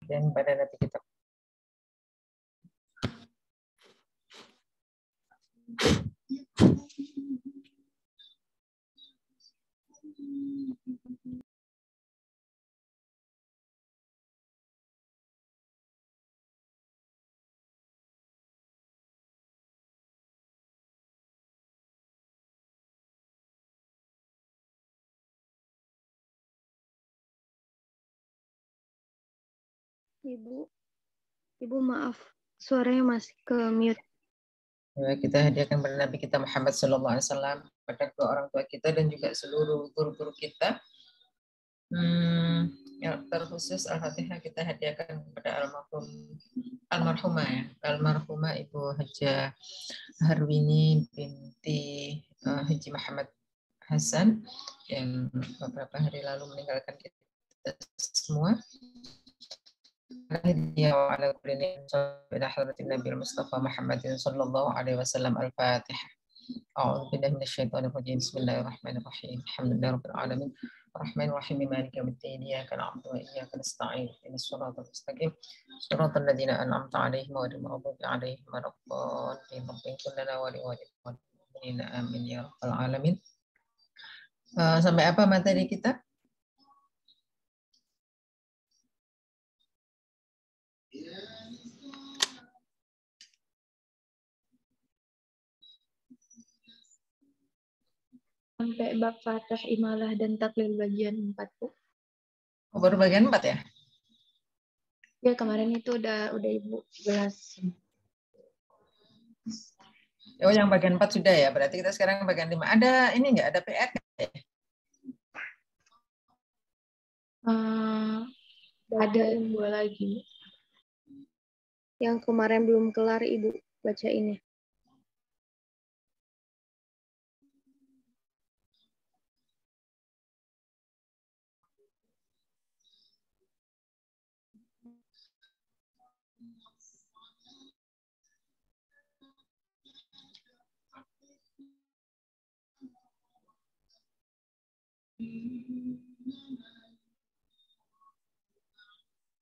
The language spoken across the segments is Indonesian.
dan pada Nabi kita. Ibu maaf, suaranya masih ke mute. Ya, kita hadiahkan pada Nabi kita Muhammad SAW, pada kedua orang tua kita dan juga seluruh guru-guru kita. Ya, terkhusus Al-Fatihah kita hadiahkan kepada almarhumah Ibu Hajah Harwini binti Haji Muhammad Hasan yang beberapa hari lalu meninggalkan kita semua. Ala kulli ila hadratin Nabi Mustafa Muhammadin sallallahu alaihi wasallam. Al-Fatihah. A'udzu billahi minasyaitonir rajim. Bismillahirrahmanirrahim. Alhamdulillahirabbil alamin. Arrahmanir rahim. Maliki yaumiddin. Iyyaka na'budu wa iyyaka nasta'in. Ihdinas siratal mustaqim. Shiratal ladzina an'amta 'alaihim ghairil maghdubi 'alaihim waladdallin. Ighfir lana wa liwalidayna. Amin ya rabbal alamin. Sampai apa materi kita? Sampai bab Fatah, Imalah, dan Taklil bagian 4, Bu. Oh, baru bagian 4 ya? Ya, kemarin itu udah Ibu jelasin. Oh, yang bagian 4 sudah ya. Berarti kita sekarang bagian 5. Ada ini enggak? Ada PR? Ada 2 lagi. Yang kemarin belum kelar, Ibu baca ini.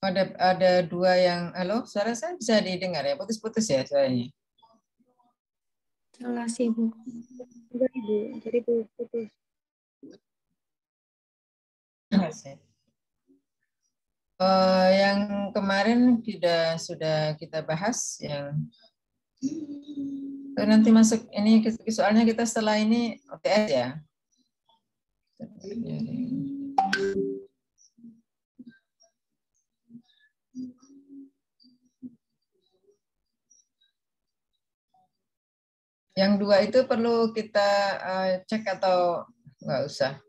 Ada 2 yang, halo, suara saya bisa didengar ya? Putus-putus ya suaranya? Jelas, Ibu. Enggak, Ibu. Jadi putus. Yang kemarin sudah kita bahas yang nanti masuk ini soalnya kita setelah ini OTS ya. Yang 2 itu perlu kita cek atau nggak usah?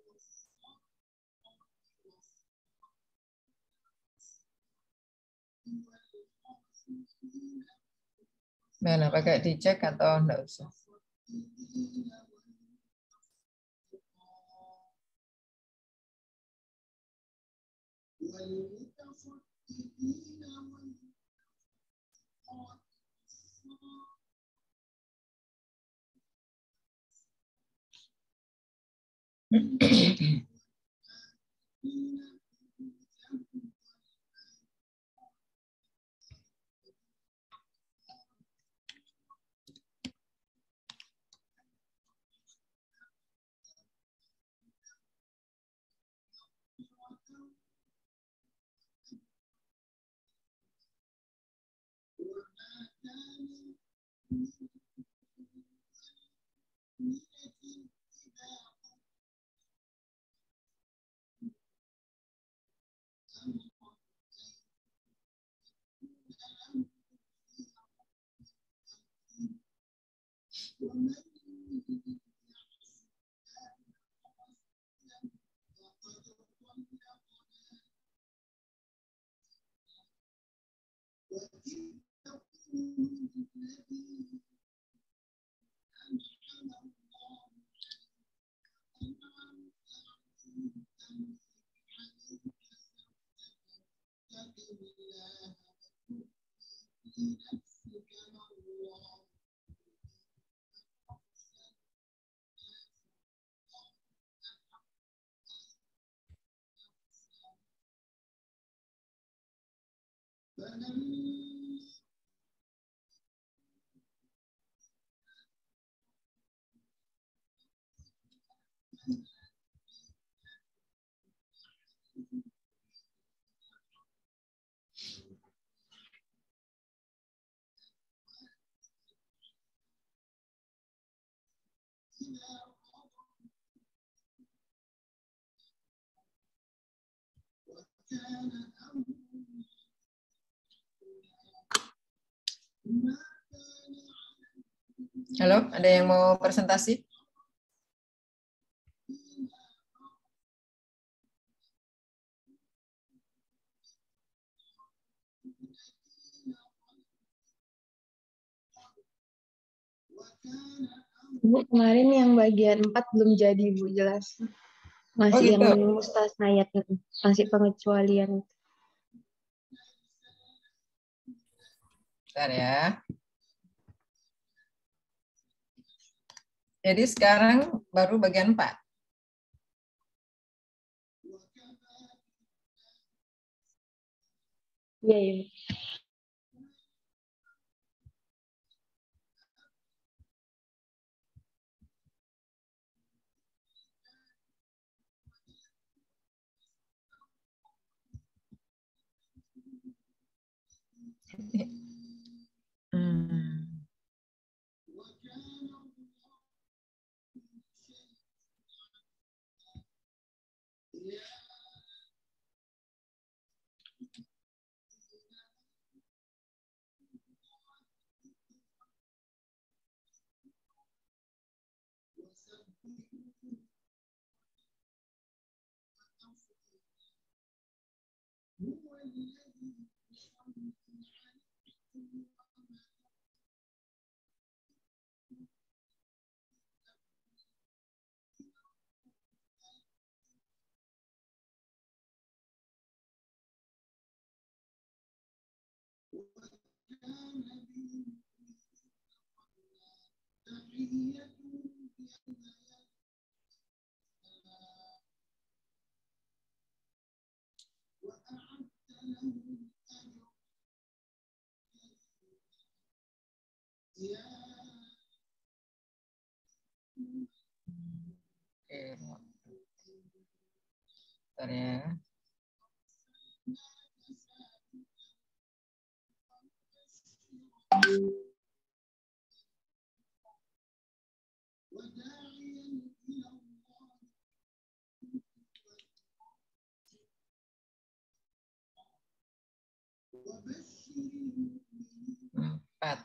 Mana pakai dicek atau nggak usah? Halo, ada yang mau presentasi? Bu, kemarin yang bagian 4 belum jadi, Bu, jelas. Masih gitu. yang mustasnayat, masih pengecualian. Bentar ya. Jadi sekarang baru bagian 4. Iya, iya. Bentar ya. Empat.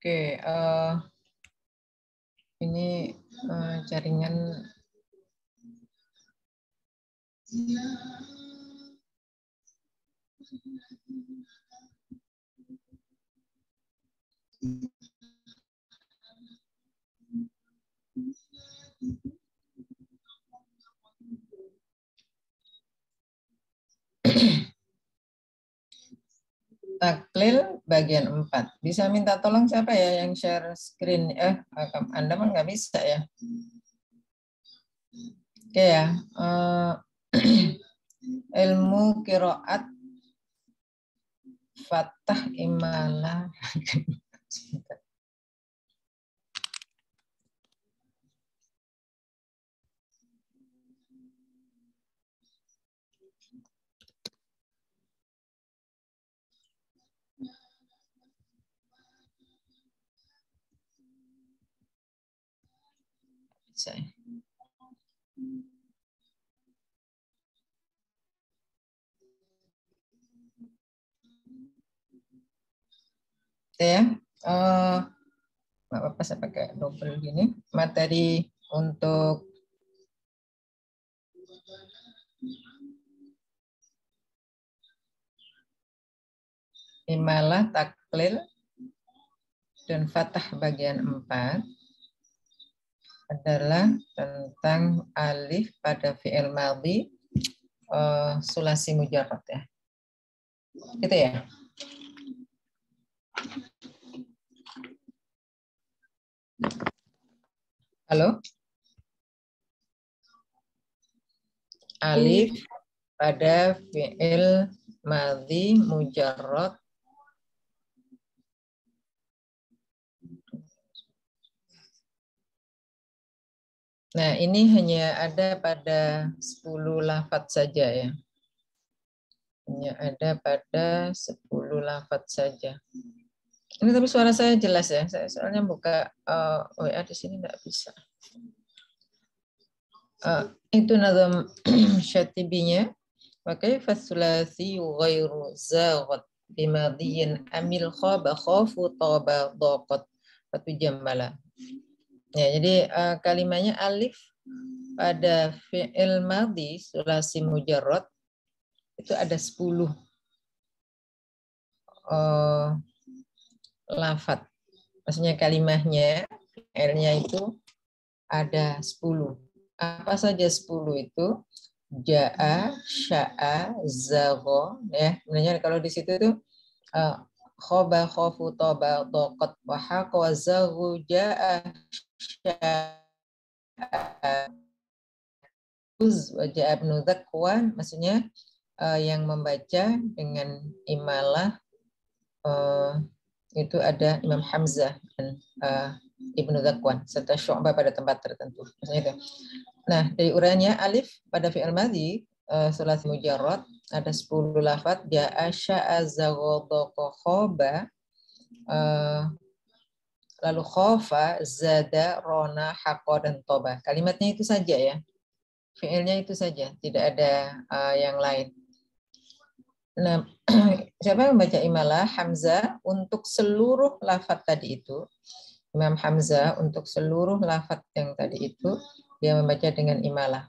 Oke, ini jaringan taklil bagian 4. Bisa minta tolong siapa ya yang share screen? Anda mah nggak bisa ya. Oke ya. Ilmu qiraat Fathah Imalah. Ya, nggak apa-apa saya pakai double gini. Materi untuk imalah, taklil, dan fathah bagian 4 adalah tentang alif pada fi'il madhi sulasi mujarrad ya. Gitu ya. Halo? Alif pada fi'il madhi mujarrad Nah, ini hanya ada pada 10 lafadz saja ya. Hanya ada pada 10 lafadz saja. Ini tapi suara saya jelas ya. Saya soalnya buka WA di sini nggak bisa. Itu nazam syatibinya. Pakai fasulasi ghairu zaghat bimadiyin amil khaba khafu taba dhaqat fatu jammala. Ya, jadi kalimatnya alif pada fi'il madhi sulasi mujarrad itu ada 10 lafadz. Maksudnya kalimatnya fi'ilnya itu ada 10. Apa saja 10 itu? Ja'a, sya'a, zagha, ya. Sebenarnya kalau di situ tuh khoba, khofu, toba, dhaqat, wa haqa, wa zaghu, ja'a, sya'a, uz, wa ja'a ibnu Dzakwan, maksudnya yang membaca dengan imalah itu ada Imam Hamzah dan Ibnu Dzakwan serta Syu'bah pada tempat tertentu. Maksudnya itu. Nah, dari uraiannya alif pada fi'il madhi sulasi mujarrad ada 10 lafadz ja'a, sya'a, zagha, dhaqa, khoba, lalu khofa, zada, rona, haqa, dan toba. Kalimatnya itu saja ya. Fi'ilnya itu saja, tidak ada yang lain. Nah, siapa yang membaca imalah? Hamzah untuk seluruh lafadz tadi itu. Imam Hamzah untuk seluruh lafadz yang tadi itu dia membaca dengan imalah.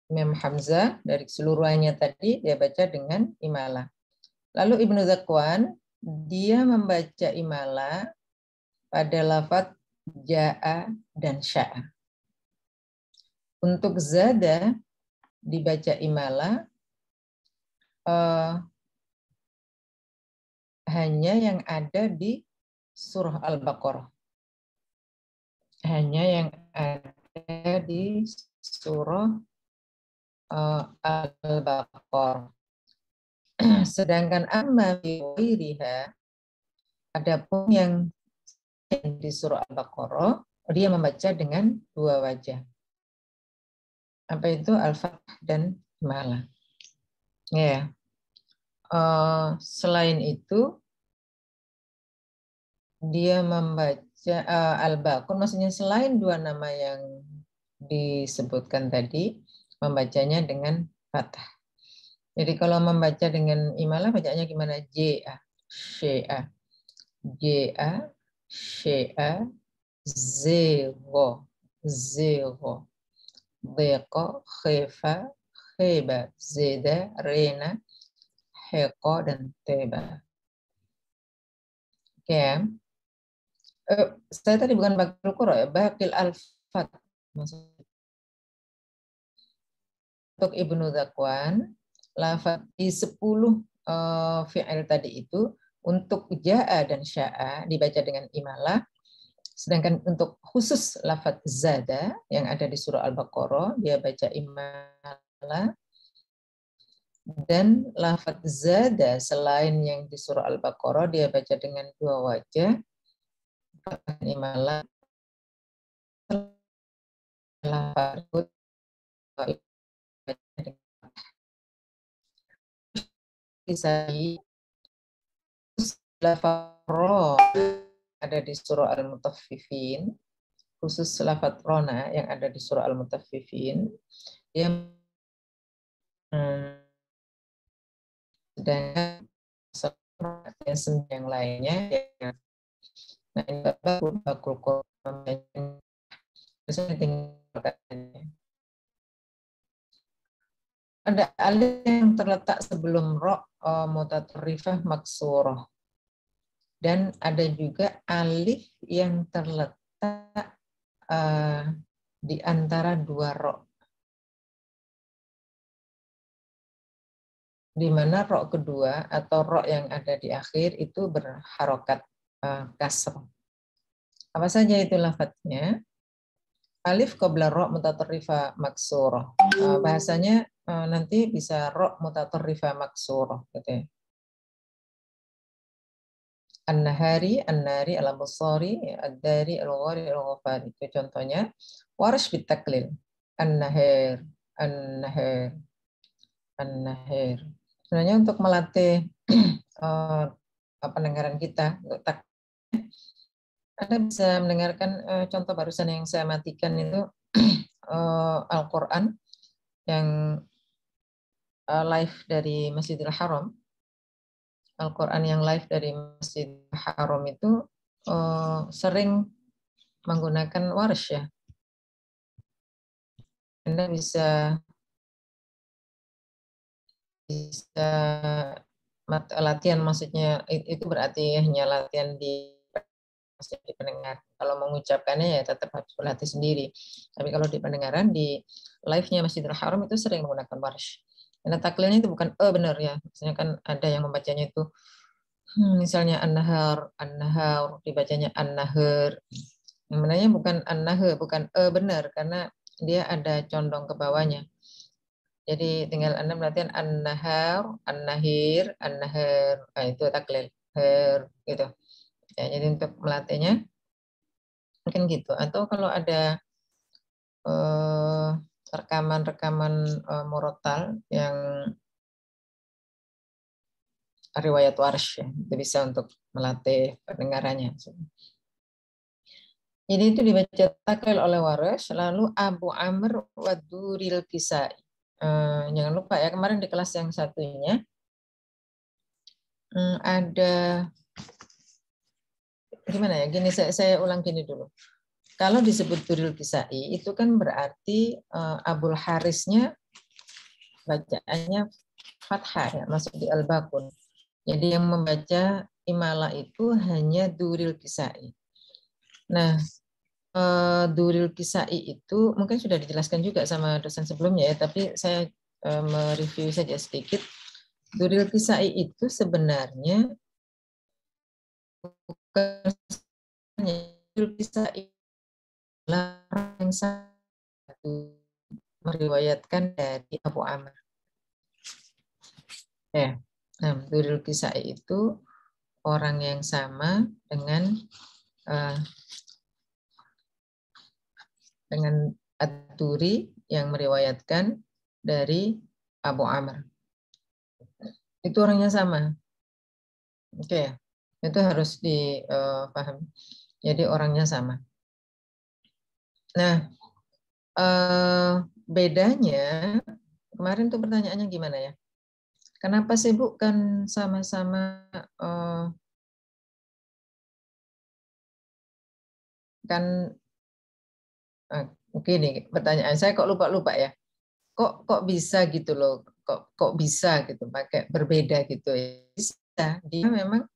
Imam Hamzah dari keseluruhannya tadi dia baca dengan imalah. Lalu Ibnu Dzakwan dia membaca imalah pada lafadz ja'a dan sya'a. Untuk zada dibaca imalah hanya yang ada di surah Al-Baqarah. Hanya yang ada di surah Al-Baqarah. Sedangkan amma fi ghairiha, adapun yang di surah Al-Baqarah, dia membaca dengan 2 wajah. Apa itu? Al-Fath dan imalah. Ya. Selain itu, dia membaca Al-Baqarah, maksudnya selain 2 nama yang disebutkan tadi, membacanya dengan fathah. Jadi kalau membaca dengan imalah, bacanya gimana? J-A, Sh-A, J-A, Sh-A, Zego, Zego, Deko, Khifa, Khiba, Zeda, Rena, Heko, dan Teba. Oke. Saya tadi bukan Bakil Qura ya, Bakil Al-Fat. Untuk Ibnu Dzakwan, lafadz di 10 fi'il tadi itu untuk ja'a dan sya'a dibaca dengan imalah, sedangkan untuk khusus lafadz zada yang ada di surah Al-Baqarah dia baca imalah, dan lafadz zada selain yang di surah Al-Baqarah dia baca dengan 2 wajah imalah. Lafadz lafadz ada di surah Al-Mutaffifin, khusus lafadz rona yang ada di surah Al-Mutaffifin, dia sedangkan yang lainnya nah ini bakul ada alif yang terletak sebelum ro mutatarrifah maksurah. dan ada juga alif yang terletak di antara dua ro, di mana ro kedua atau ro yang ada di akhir itu berharokat kasr. Apa saja itu lafadznya? Alif qabla ro mutatarrifa maksurah. Bahasanya nanti bisa ro mutatarrifa maksurah gitu ya. An-nahari, an-nari, al-absari, ad-dari, al-ghari, al-ghafari. Itu contohnya. Warsh bitaklil. An-nahir, an-nahir, an-nahir. Sebenarnya untuk melatih pendengaran kita, untuk Anda bisa mendengarkan contoh barusan yang saya matikan itu Al-Quran yang live dari Masjidil Haram. Al-Quran yang live dari Masjidil Haram itu sering menggunakan warsh ya. Anda bisa latihan, maksudnya itu berarti hanya latihan di pendengar. Kalau mengucapkannya ya tetap harus berlatih sendiri. Tapi kalau di pendengaran di live-nya Masjidil Haram itu sering menggunakan warsh. Karena taklilnya itu bukan benar ya. Misalnya kan ada yang membacanya itu misalnya an-nahar, an-nahar, dibacanya an-nahar. Sebenarnya bukan an-nahar, bukan benar karena dia ada condong ke bawahnya. Jadi tinggal Anda melatihan an-nahar, an-nahir, an-nahar. Nah, itu taklil. Her, gitu. Ya, jadi untuk melatihnya mungkin gitu. Atau kalau ada rekaman-rekaman murotal yang riwayat warsh ya, itu bisa untuk melatih pendengarannya. Jadi itu dibaca taklil oleh warsh, lalu Abu Amr wa Duril Kisai. Jangan lupa ya, kemarin di kelas yang satunya ada gimana ya? Gini saya ulang gini dulu. Kalau disebut Duril Kisai itu kan berarti Abul Harisnya bacaannya fathah ya, masuk di Al-Bakun. Jadi yang membaca Imala itu hanya Duril Kisai. Nah, Duril Kisai itu mungkin sudah dijelaskan juga sama dosen sebelumnya ya, tapi saya mereview saja sedikit. Duril Kisai itu sebenarnya bukan Duril Kisai yang satu meriwayatkan dari Abu Amr. Ya, nah, Duril Kisai itu orang yang sama dengan Ad-Duri yang meriwayatkan dari Abu Amr. Itu orangnya sama. Oke, itu harus dipahami. Jadi orangnya sama. Nah, bedanya kemarin tuh pertanyaannya gimana ya? Kenapa sih Bu kan sama-sama kan begini pertanyaan saya kok lupa ya. Kok bisa gitu loh? Kok bisa gitu pakai berbeda gitu ya? Bisa. Dia memang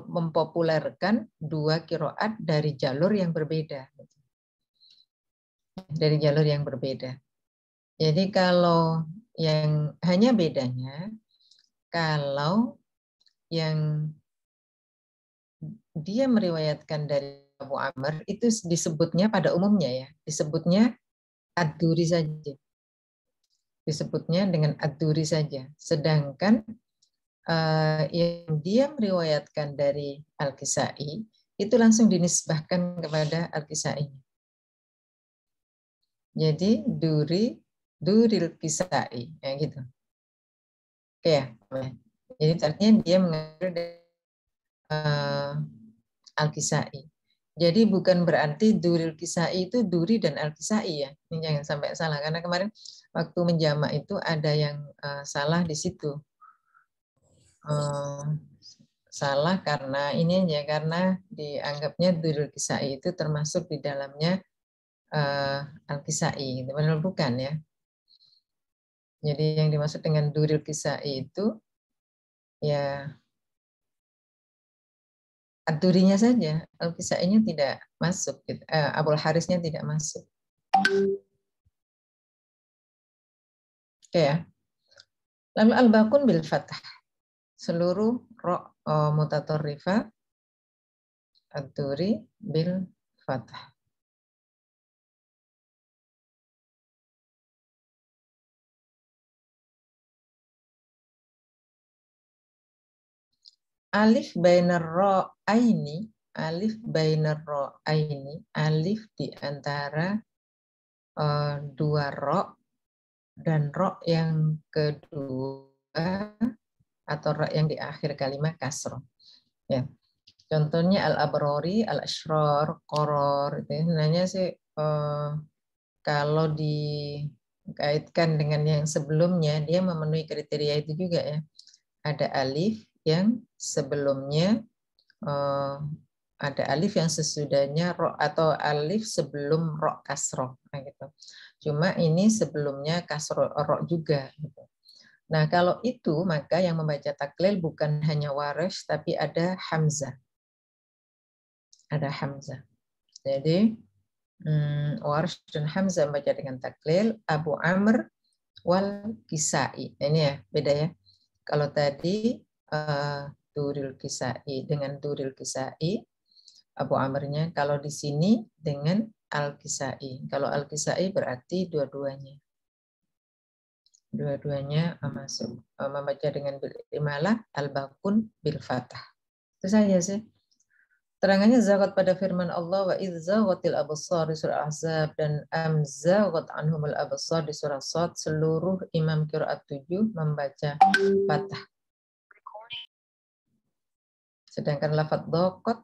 mempopulerkan dua kiroat dari jalur yang berbeda. Dari jalur yang berbeda. Jadi kalau yang hanya bedanya kalau yang dia meriwayatkan dari Abu Amr itu disebutnya pada umumnya ya, disebutnya ad-duri saja. Disebutnya dengan ad-duri saja. Sedangkan yang dia meriwayatkan dari Al-Kisai itu langsung dinisbahkan kepada Al-Kisai. Jadi duril Kisai, ya gitu. Oke ya. Jadi artinya dia mengambil dari Al-Kisai. Jadi bukan berarti Duril Kisai itu Duri dan Al-Kisai ya. Ini jangan sampai salah karena kemarin waktu menjamak itu ada yang salah di situ. Salah karena ini aja karena dianggapnya Duril Kisai itu termasuk di dalamnya Al-Kisai, padahal bukan ya. Jadi yang dimaksud dengan Duril Kisai itu ya Ad-Durinya saja, Al-Kisainya tidak masuk, gitu. Abul Harisnya tidak masuk. Oke ya. Lalu al-bakun bil fathah. Seluruh ro mutatorrifa ad-duri bil fathah. Alif bainar ra'aini, alif bainar ra'aini, alif di antara dua ro dan ro yang kedua atau ro yang di akhir kalimat kasroh. Ya. Contohnya al-abrori, al-ashror, koror. Itu sebenarnya sih kalau dikaitkan dengan yang sebelumnya, dia memenuhi kriteria itu juga ya. Ada alif yang sebelumnya, ada alif yang sesudahnya ro atau alif sebelum ro kasroh. Nah, gitu. Cuma ini sebelumnya kasroh ro juga. Gitu. Nah kalau itu maka yang membaca taklil bukan hanya waris tapi ada hamzah. Ada hamzah. Jadi Warsh dan Hamzah membaca dengan taklil, Abu Amr wal Kisai. Ini ya, beda ya. Kalau tadi Duril Kisai dengan Duril Kisai, Abu Amrnya. Kalau di sini dengan Al-Kisai. Kalau Al-Kisai berarti dua-duanya. Dua-duanya masuk. Membaca dengan bil imalah, al-bakun bil fathah. Itu saja sih. Terangannya zagat pada firman Allah wa idz zaghatil absar di surah Ahzab dan amzaghat anhumul absar di surah Shad. Seluruh imam qiraat 7 membaca fathah. Sedangkan lafaz dhaqat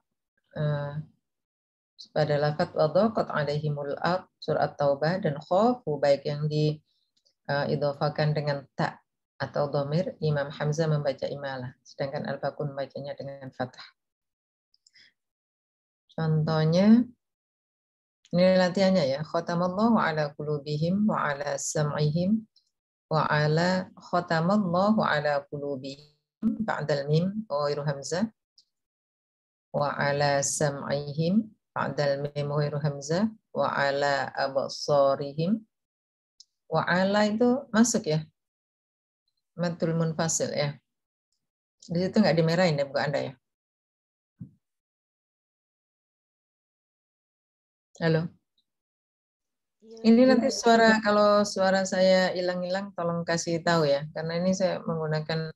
pada lafaz wa dhaqat alaihimul ard surah Taubah dan khafu baik yang diidhafakan dengan ta atau dhamir, Imam Hamzah membaca imalah, sedangkan Al-Bakun membacanya dengan fathah. Contohnya ini latihannya ya. Khatamallahu ala qulubihim wa ala sam'ihim wa ala khatamallahu ala qulubihim ba'dal mim ghairu hamzah wa ala sam'ihim ba'dal mim ghairu hamzah wa ala absarihim. Wa ala itu masuk ya. Maddul munfasil ya. Di situ nggak dimerahin ya bukan Anda ya. Halo. Ini nanti kalau suara saya hilang-hilang tolong kasih tahu ya, karena ini saya menggunakan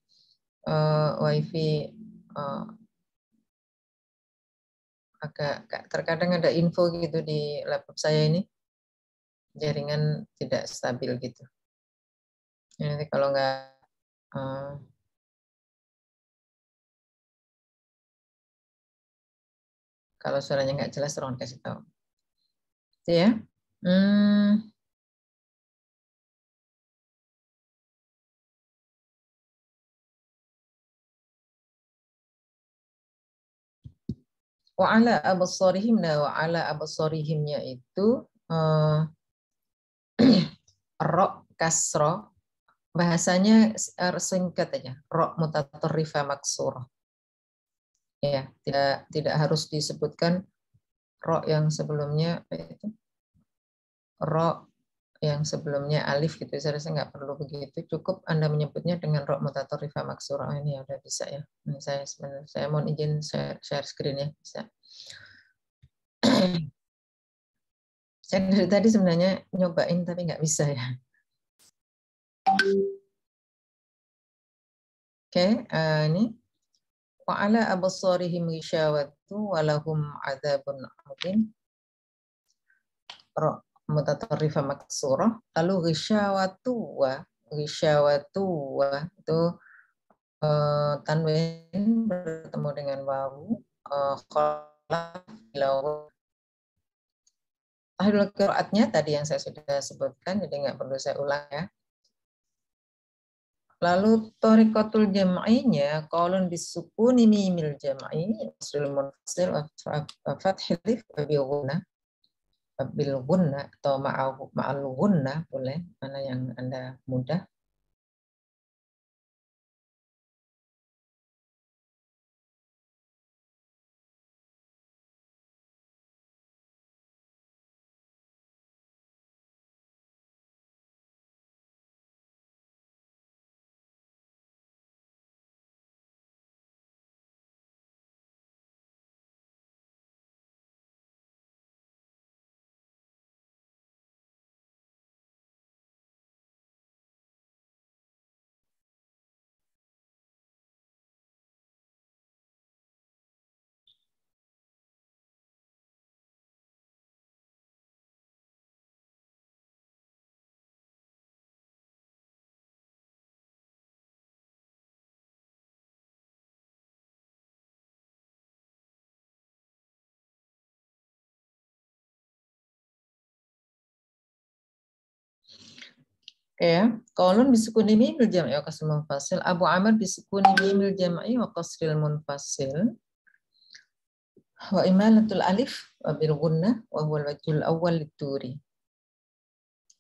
wifi agak terkadang ada info gitu di laptop saya ini, jaringan tidak stabil gitu. Ya, nanti kalau nggak kalau suaranya nggak jelas tolong kasih tahu. Itu ya. Wa ala absarihim, wa ala absarihimnya itu ro kasro, bahasanya singkat aja, ro mutatorrifa maksurah. Ya, tidak harus disebutkan ro yang sebelumnya itu ro yang sebelumnya alif gitu. Saya rasa nggak perlu begitu, cukup Anda menyebutnya dengan ro mutatorrifa maksurah. Ini ya udah bisa ya. Ini saya mohon izin share screen ya, bisa. Saya dari tadi sebenarnya nyobain tapi nggak bisa ya. Oke, ini wa ala absarihim ghishawatu wa lahum adzabun adzim. Ro mutatarrifa maksurah. Lalu ghishawatu wa itu tanwin bertemu dengan wawu, khalaf lau. Ahlul qiraatnya tadi yang saya sudah sebutkan, jadi nggak perlu saya ulang ya. Lalu thariqatul jam'inya qaulun bisukuni mimil jam'i usul munfasil wa fathil alif bil gunna atau ma'al gunna boleh, mana yang Anda mudah. Ya, qaulun bisukuni mimil jam'i wa qasril munfasil. Abu Amr bisukuni mimil jam'i wa qasril munfasil. Wa imalatul alif wa bil gunnah wa huwa al-wajhul awwal lit-Turi.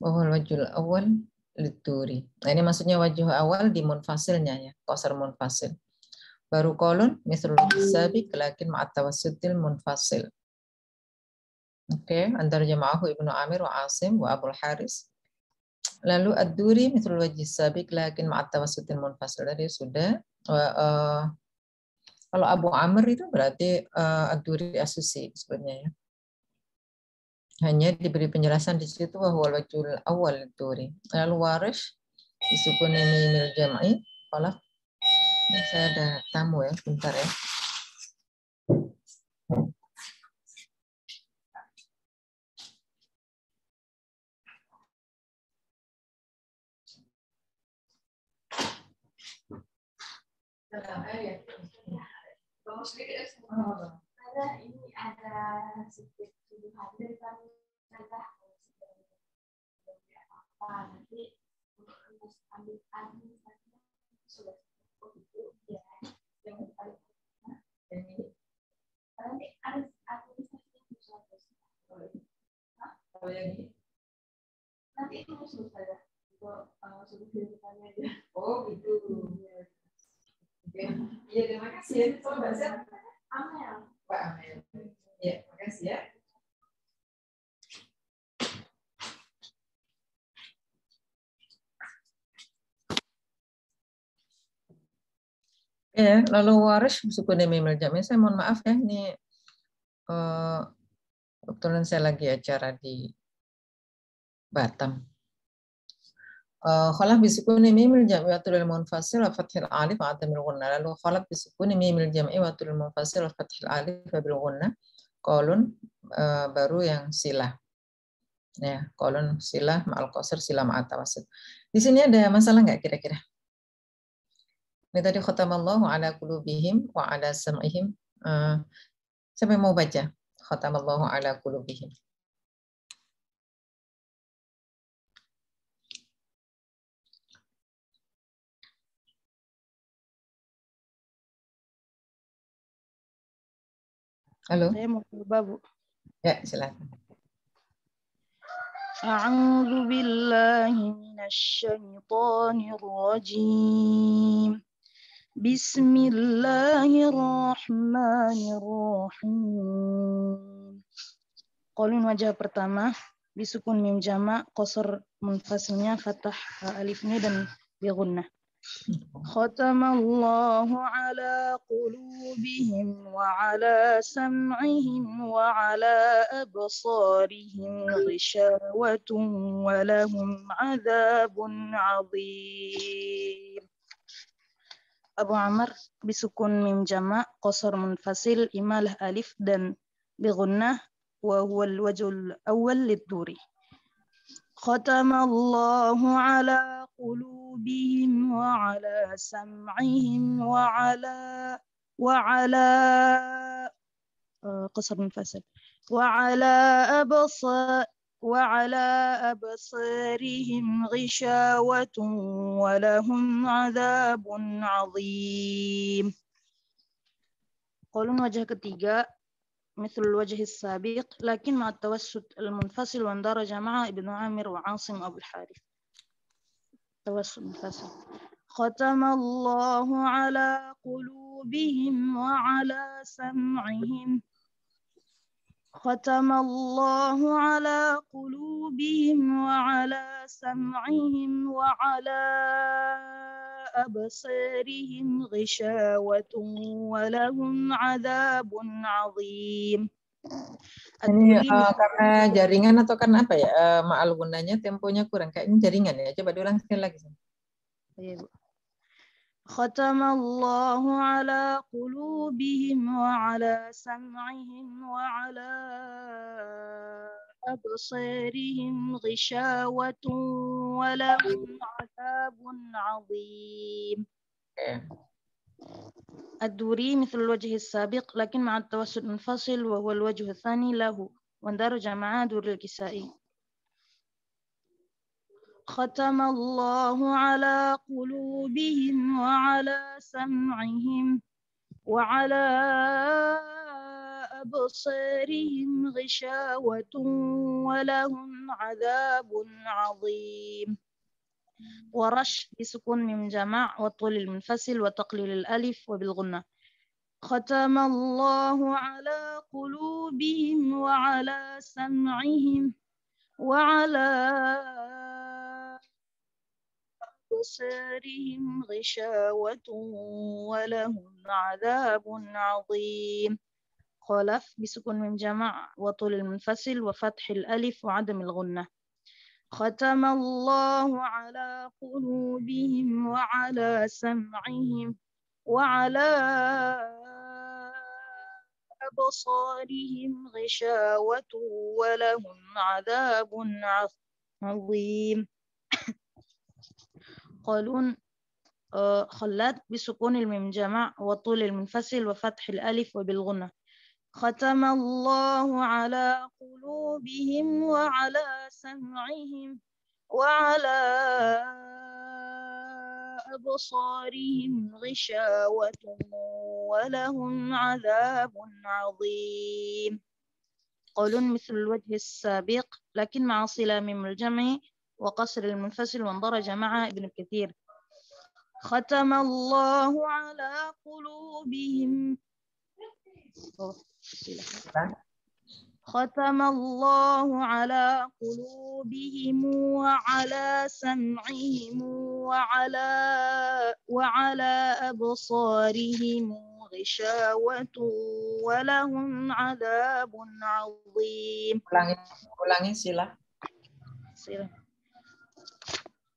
Wa huwa al-wajhul awwal lit-Turi. Nah, ini maksudnya wajh awal di munfasilnya ya, qasr munfasil. Baru qaulun mislul sabiq lakin ma'at tawassutil munfasil. Oke, antara jama'ahu Ibnu Amir wa Asim wa Abul Haris. Lalu ad-Duri mithlul wajhi sabiq lakin ma'at tawassutil munfasil. Tadi sudah. Kalau Abu Amr itu berarti ad-Duri As-Susi sebenarnya ya. Hanya diberi penjelasan di situ bahwa wajhul awal ad-Duri. Lalu Warish disukuni mimil jam'i. Kalau saya ada tamu ya, bentar ya. Ada ini ada sedikit tuduhan dari kami apa nanti harus ambil administrasinya sudah itu ya yang paling nanti ada administrasinya nanti itu sudah ada sudah kirimkannya aja. Oh gitu. Iya, terima kasih ya. Coba saya Amel. Pak Amel. Ya, makasih ya. Ya, lalu Warish sukuni mimil jam'i. Saya mohon maaf ya, ini kebetulan saya lagi acara di Batam. Khalaf bisukuni mimil jam'i wa tulil munfasil wa fathil alif wa adamil gunnah. Lalu khalaf bisukuni mimil jam'i wa tulil munfasil wa fathil alif wa bil gunnah. Qaulun baru yang silah. Ya, qaulun silah ma'al qasr silah ma'at tawassul. Di sini ada masalah nggak kira-kira? Ini tadi khatamallahu ala qulubihim wa ala sam'ihim. Siapa yang mau baca? Khatamallahu ala qulubihim. Halo. Saya mau coba, Bu. Ya, silakan. A'udzu billahi minasy syaithanir rajim. Bismillahirrahmanirrahim. Qaulun wajah pertama bisukun mim jama' qasr munfasilnya fathah alifnya dan bi gunnah. Khatamallahu ala qulubihim wa ala sam'ihim wa ala absarihim ghishawatun wa lahum 'adzabun 'adzim. Abu Amr bisukun mim jama' qasr munfasil imalah alif dan bi gunnah wa huwa al-wajhul awwal lid-Duri. Khatamallahu ala qulubihim wa ala sam'ihim wa ala qasr munfasil wa ala absarihim ghishawatun wa lahum 'adzabun 'adzim. Qaulun wajah ketiga مثل الوجه السابق لكن مع التوسط المنفصل واندرج مع ابن عامر وعاصم أبو الحارث. توسط منفصل. ختم الله على قلوبهم وعلى سمعهم. ختم الله على قلوبهم وعلى سمعهم وعلى أبصارهم غشاوة ولهم عذاب عظيم. Ini karena jaringan atau karena apa ya? Ma'al gunanya temponya kurang. Kayaknya jaringan ya. Coba diulang sekali lagi. Iya, Bu. Khatamallahu ala qulubihim wa ala sam'ihim wa ala absarihim ghishawatun wa lahum 'adzabun 'adzim. الدوري مثل الوجه السابق لكن مع التوسط منفصل وهو الوجه الثاني له واندرج مع دور الكسائي. ختم الله على قلوبهم وعلى سمعهم وعلى أبصارهم غشاوة ولهم عذاب عظيم. ورش بسكون من جمع وطول المنفصل وتقليل الألف وبالغنة. ختم الله على قلوبهم وعلى سمعهم وعلى أبصارهم غشاوة ولهم عذاب عظيم. خلف بسكون من جمع وطول المنفصل وفتح الألف وعدم الغنة. ختم الله على قلوبهم وعلى سمعهم وعلى أبصارهم غشاوة ولهم عذاب عظيم. قالون خلات بسكون الميم جمع وطول المنفصل وفتح الألف وبالغنة. ختم الله على قلوبهم وعلى سمعهم وعلى أبصارهم غشاوة ولهم عذاب عظيم. قول مثل الوجه السابق لكن مع صلة ميم الجمع وقصر المنفصل واندرج مع ابن كثير. ختم الله على قلوبهم ختم الله على قلوبهم وعلى سمعهم وعلى أبصارهم غشاوة ولهم عذاب عظيم. Ulangi sila.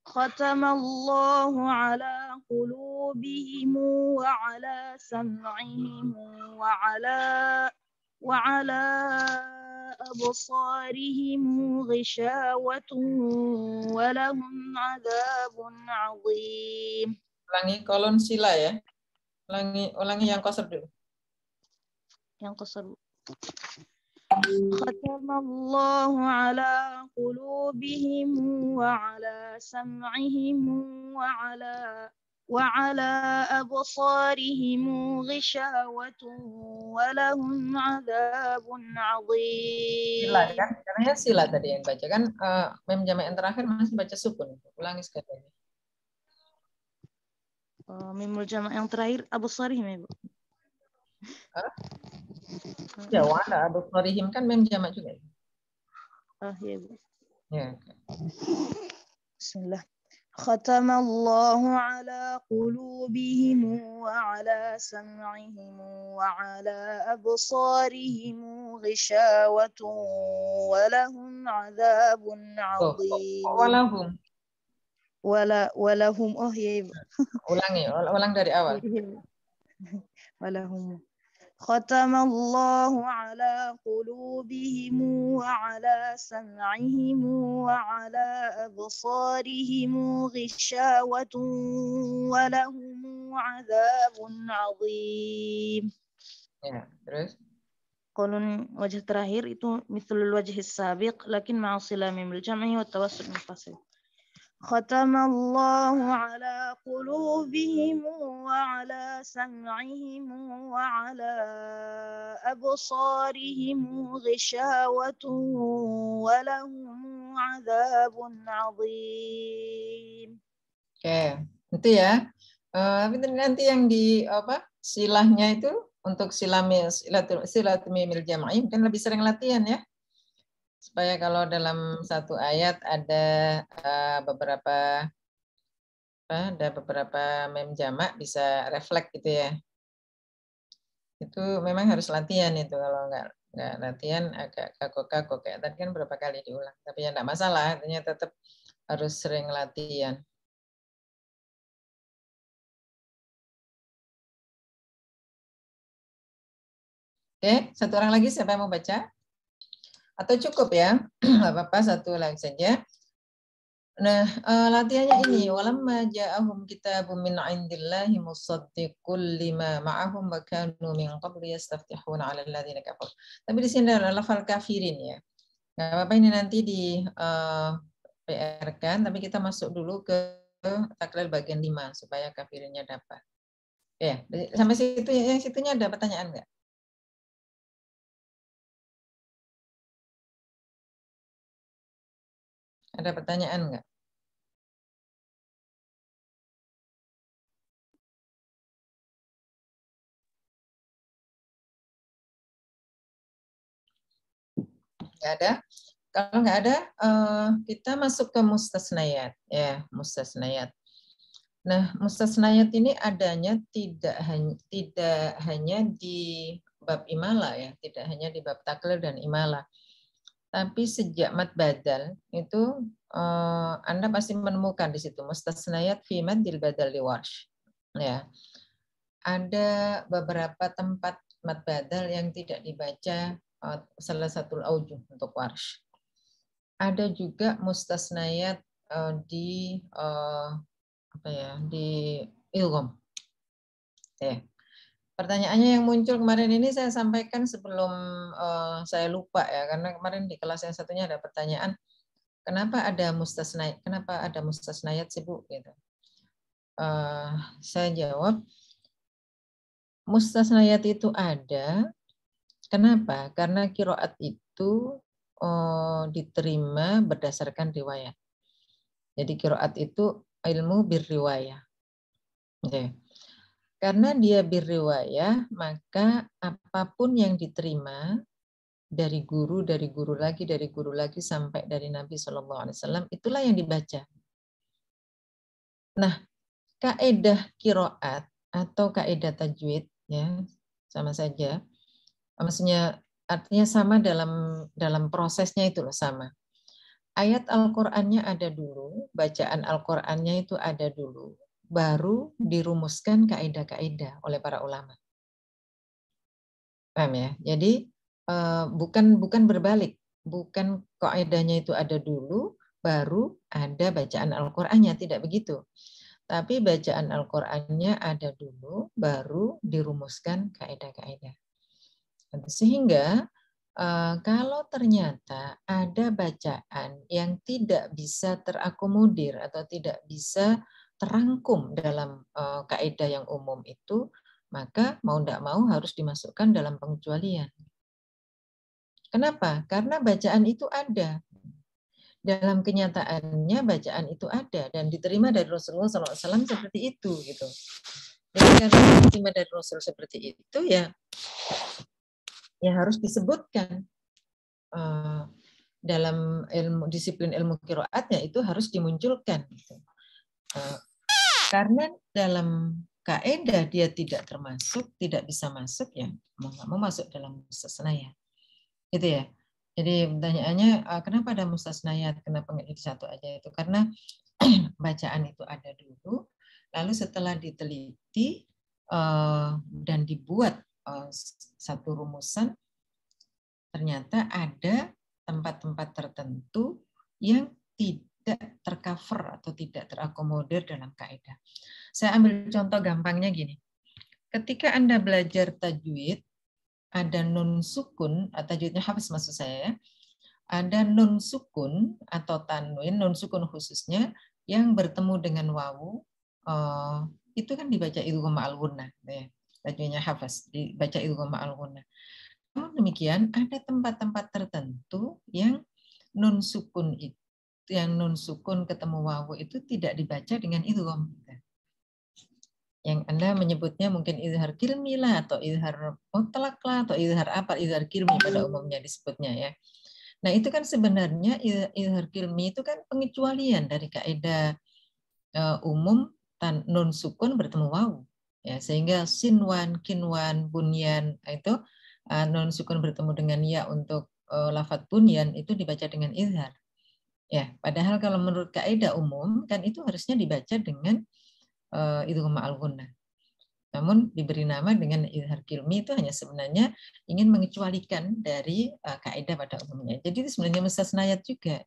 ختم الله على قلوبهم وعلى سمعهم وعلى أبصارهم غشاوة ولهم عذاب عظيم. Ulangi kolon sila ya. Ulangi yang qasar dulu. Yang qasar. ختم الله على قلوبهم وعلى سمعهم وعلى أبصارهم غشاوة ولهم عذاب عظيم. Sila kan? Karena sila tadi yang baca kan, mem jamak yang terakhir masih baca sukun. Ulangi sekali lagi. Mimul jamak yang terakhir absarihim ya, Bu. Ya, wala absarihim kan mem jamak juga. Ya, Bu. Ya. Bismillah. ختم الله على قلوبهم وعلى سمعهم وعلى أبصارهم غشاوة ولهم عذاب عظيم. ولهم ya Ibu. Ulang dari awal. ولهم. ختم الله على قلوبهم وعلى سمعهم وعلى أبصارهم غشاوة ولهم عذاب عظيم. Ya, terus. Qulun wajah terakhir itu mithlul wajhi sabiq lakin ma'a sila mimil jam'i wa tawassul munfasil. ختم الله على قلوبهم وعلى سمعهم وعلى أبصارهم غشاوة ولهم عذاب عظيم. Oke, itu ya. Tapi nanti yang di silahnya itu untuk silatul jam'i mungkin lebih sering latihan ya. Supaya kalau dalam satu ayat ada beberapa mem jamak bisa refleks gitu ya. Itu memang harus latihan itu, kalau nggak latihan agak kaku-kaku kayak tadi kan berapa kali diulang. Tapi ya nggak masalah, artinya tetap harus sering latihan. Oke, satu orang lagi siapa yang mau baca? Atau cukup ya, nggak apa-apa, satu lagi saja. Nah, latihannya ini, walamma ja'ahum kitabun min 'indillahi musaddiqul lima ma'ahum wa kanu min qabli yastaftihuna 'alal ladzina kafaru. Tapi di sini ada lafal kafirin ya. Nggak apa-apa, ini nanti PR kan, tapi kita masuk dulu ke taklil bagian 5 supaya kafirinnya dapat. Ya, sampai situ yang situnya ada pertanyaan nggak? Ada pertanyaan nggak? Nggak ada? Kalau nggak ada, kita masuk ke mustasnayat. Ya, mustasnayat. Nah, mustasnayat ini adanya tidak hanya di bab imalah ya, tidak hanya di bab taklil dan imalah. Tapi sejak mat badal itu Anda pasti menemukan di situ mustasnayat fi maddil badal li warsh. Ya. Ada beberapa tempat mat badal yang tidak dibaca salah satu aujuh untuk warsh. Ada juga mustasnayat di di ilgham. Ya. Pertanyaannya yang muncul kemarin ini saya sampaikan sebelum saya lupa ya, karena kemarin di kelas yang satunya ada pertanyaan, kenapa ada mustasnayat sih Bu? Gitu. Saya jawab, mustasnayat itu ada. Kenapa? Karena qiraat itu diterima berdasarkan riwayat. Jadi qiraat itu ilmu birriwayah. Okay. Karena dia birriwayah, maka apapun yang diterima dari guru lagi sampai dari Nabi SAW, itulah yang dibaca. Nah, kaedah qiraat atau kaedah tajwid ya sama saja. Maksudnya artinya sama dalam prosesnya itu loh sama. Ayat Al-Qur'annya ada dulu, bacaan Al-Qur'annya itu ada dulu, baru dirumuskan kaedah-kaedah oleh para ulama. Paham ya? Jadi bukan berbalik, bukan kaedahnya itu ada dulu, baru ada bacaan Al-Qur'annya, tidak begitu. Tapi bacaan Al-Qur'annya ada dulu, baru dirumuskan kaedah-kaedah. Sehingga kalau ternyata ada bacaan yang tidak bisa terakomodir atau tidak bisa terangkum dalam kaidah yang umum itu, maka mau tidak mau harus dimasukkan dalam pengecualian. Kenapa? Karena bacaan itu ada. Dalam kenyataannya bacaan itu ada dan diterima dari Rasulullah SAW seperti itu, gitu. Jadi karena diterima dari Rasul seperti itu ya harus disebutkan dalam disiplin ilmu qiraatnya itu harus dimunculkan. Karena dalam kaidah dia tidak termasuk, tidak bisa masuk ya mau nggak mau masuk dalam mustasnayat. Gitu ya. Jadi pertanyaannya kenapa ada mustasnayat? Kenapa nggak jadi satu aja itu? Karena bacaan itu ada dulu, lalu setelah diteliti dan dibuat satu rumusan, ternyata ada tempat-tempat tertentu yang tidak tercover atau tidak terakomodir dalam kaidah. Saya ambil contoh gampangnya gini. Ketika Anda belajar tajwid, ada nun sukun, tajwidnya Hafiz maksud saya, ada nun sukun atau tanwin, nun sukun khususnya, yang bertemu dengan wawu, itu kan dibaca idgham ma'al gunnah. Tajwidnya Hafiz, dibaca idgham ma'al gunnah. Namun demikian, ada tempat-tempat tertentu yang nun sukun ketemu wawu itu tidak dibaca dengan idgham. Yang Anda menyebutnya mungkin izhar kilmi lah, atau izhar mutlak lah, atau izhar apa, izhar kilmi pada umumnya disebutnya ya. Nah itu kan sebenarnya izhar kilmi itu kan pengecualian dari kaidah umum nun sukun bertemu wawu. Ya, sehingga sinwan, kinwan, bunyan itu nun sukun bertemu dengan ya untuk lafadz bunyan itu dibaca dengan izhar. Ya, padahal kalau menurut kaidah umum kan itu harusnya dibaca dengan idgham ma'al gunnah. Namun diberi nama dengan izhar kilmi itu hanya sebenarnya ingin mengecualikan dari kaidah pada umumnya. Jadi itu sebenarnya mustasnayat juga.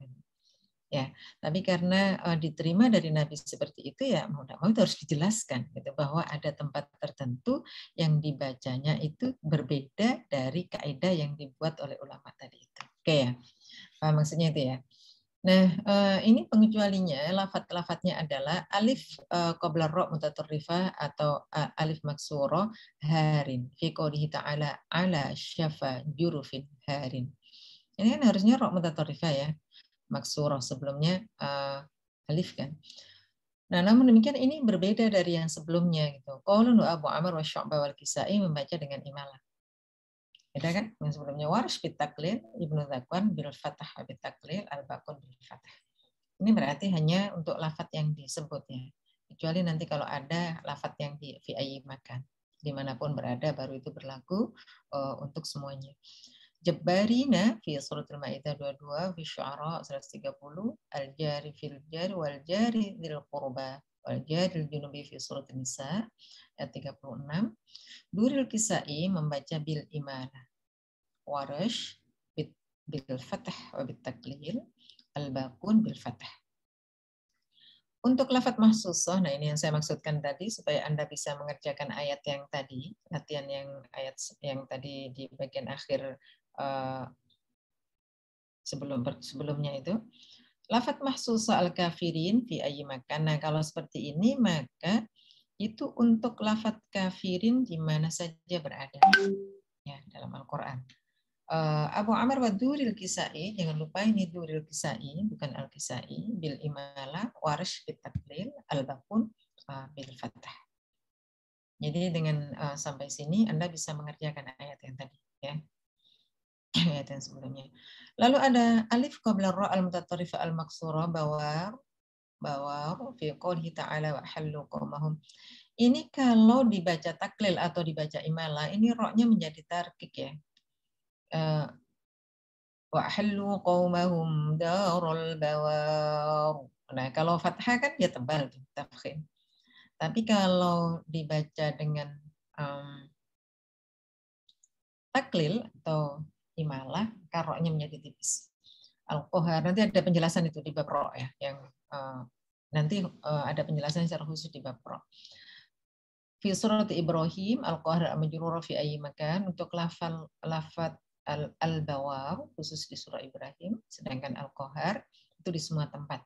Ya, tapi karena diterima dari Nabi seperti itu ya mau tidak mau itu harus dijelaskan gitu, bahwa ada tempat tertentu yang dibacanya itu berbeda dari kaidah yang dibuat oleh ulama tadi itu. Oke ya, maksudnya itu ya. Nah, ini pengecualinya, lafat-lafatnya adalah alif qabla ra mutatarrifah atau alif maksuro harin. Fi qoulihi ta'ala ala syafa jurufin harin. Ini kan harusnya ra mutatarrifah ya, maksuro sebelumnya alif kan. Nah, namun demikian ini berbeda dari yang sebelumnya gitu. Qaulun wa Abu Amr wa Syu'bah wal Kisai membaca dengan imalah. Beda kan? Yang sebelumnya Warsh bit taklil, Ibnu Dzakwan bil fathah bit taklil, Al-Baqun bil fathah. Ini berarti hanya untuk lafat yang disebut ya. Kecuali nanti kalau ada lafat yang di fi'ayyi makan. Dimanapun berada baru itu berlaku untuk semuanya. Jabbarina fi suratul Maidah 22, fi Syu'ara 130, al-jari fil jari wal jari dzil qurba wal jari junubi fi suratul Nisa ayat 36. Duril Kisai membaca bil imalah. Warash bil fathah wa bit taklil, al-Baqun bil fathah. Untuk lafadz mahsusah, nah ini yang saya maksudkan tadi supaya Anda bisa mengerjakan ayat yang tadi, latihan yang ayat yang tadi di bagian akhir sebelumnya itu. Lafadz mahsusah al-kafirin fi ayyi makan. Nah, kalau seperti ini maka itu untuk lafadz kafirin di mana saja berada ya dalam Al-Qur'an. Abu Amr wa Duril Kisai, jangan lupa ini Duril Kisai, bukan Al-Kisai, bil imala, Warsh bit taklil, Al-Baqun bil fathah. Jadi dengan sampai sini Anda bisa mengerjakan ayat yang tadi ya. Ayat yang sebelumnya. Lalu ada alif qabla ra al-mutatarrifah al-maksura bawar fi qoulih ta'ala wa hallu qaumahum. Ini kalau dibaca taklil atau dibaca imala, ini ra-nya menjadi tarkik ya. Wa'hallu qaumahum darul bawar. Nah, kalau fathah kan dia tebal tuh, tafkhim. Tapi kalau dibaca dengan taklil atau imalah, karoknya menjadi tipis. Al-Qahar, nanti ada penjelasan itu di bab ro ya, yang nanti ada penjelasan secara khusus di bab ro. Fi surat Ibrahim, Al-Qahar al-majrura fi ayyi makan, untuk lafal al-bawar khusus di surah Ibrahim, sedangkan al-qahar itu di semua tempat.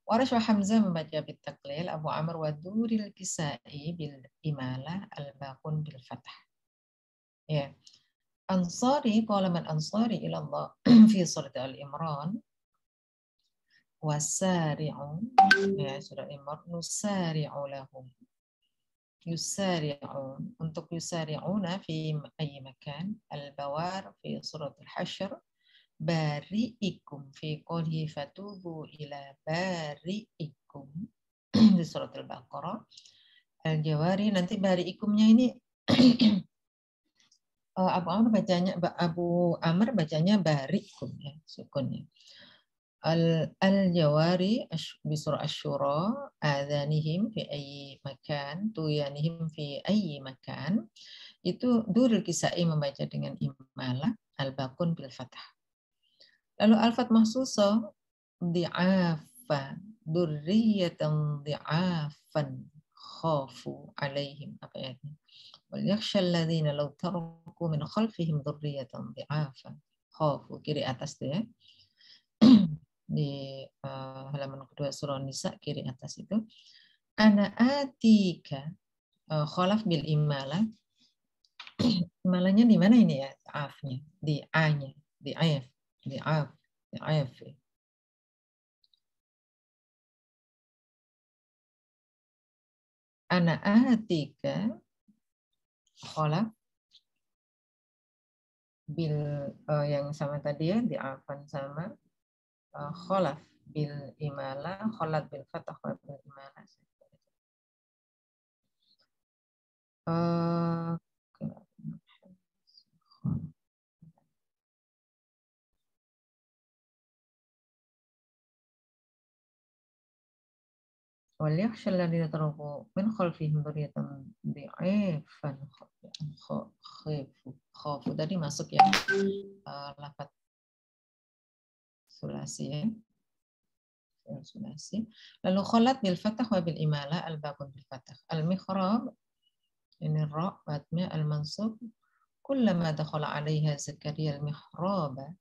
Warash wa Hamzah membaca bil taklil, Abu Amr wa Duril Kisai bil imalah, al-Baqun bil fathah. Ya. Ansari qala man ansari ila Allah fi surat Al-Imran wasari'u ya surah Al-Imran nusari'u lahum. Yusari'un, untuk yusari'una fi ayyi makan, al-bawar fi surat al-Hasyr, bari'ikum fi qoulihi fatubu ila bari'ikum di surat al-Baqarah. Al-Jawari, nanti bari'ikumnya ini Abu Amr bacanya bari'ikum ya, sukunnya. Al-Jawari bi surah Asy-Syura, adhanihim fi ayyi makan, tuyanihim fi ayyi makan. Itu Durul Kisai membaca dengan imalah, al-Baqun bil fathah. Lalu al-fat mahsusah di'afa, durriyatan di'afan khafu alaihim, apa ayatnya? Wal yakhshal ladzina law taraku min khalfihim dzurriyyatan di'afan khafu, kiri atas tuh ya. Di halaman kedua surah Nisa kiri atas itu ana atika khalaf bil imalah. Imalahnya di mana ini ya? Afnya di a-nya, di af, di af, di af. Ana atika khalaf bil yang sama tadi ya, di afan sama khalaf bil imalah, khalat bil fathah bil imalah. وَلْيَخْشَ الَّذِينَ تَرَكُوا مِنْ خَلْفِهِمْ ذُرِّيَّةً ضِعَافًا خَافُوا. Tadi masuk ya lafaz sulasi ya. Sulasi. Lalu khalat bil fathah wa bil imalah, al-baqun bil fathah. Al-mikhrab ini ra batnya al-mansub kullama dakhala 'alaiha Zakaria al-mihraba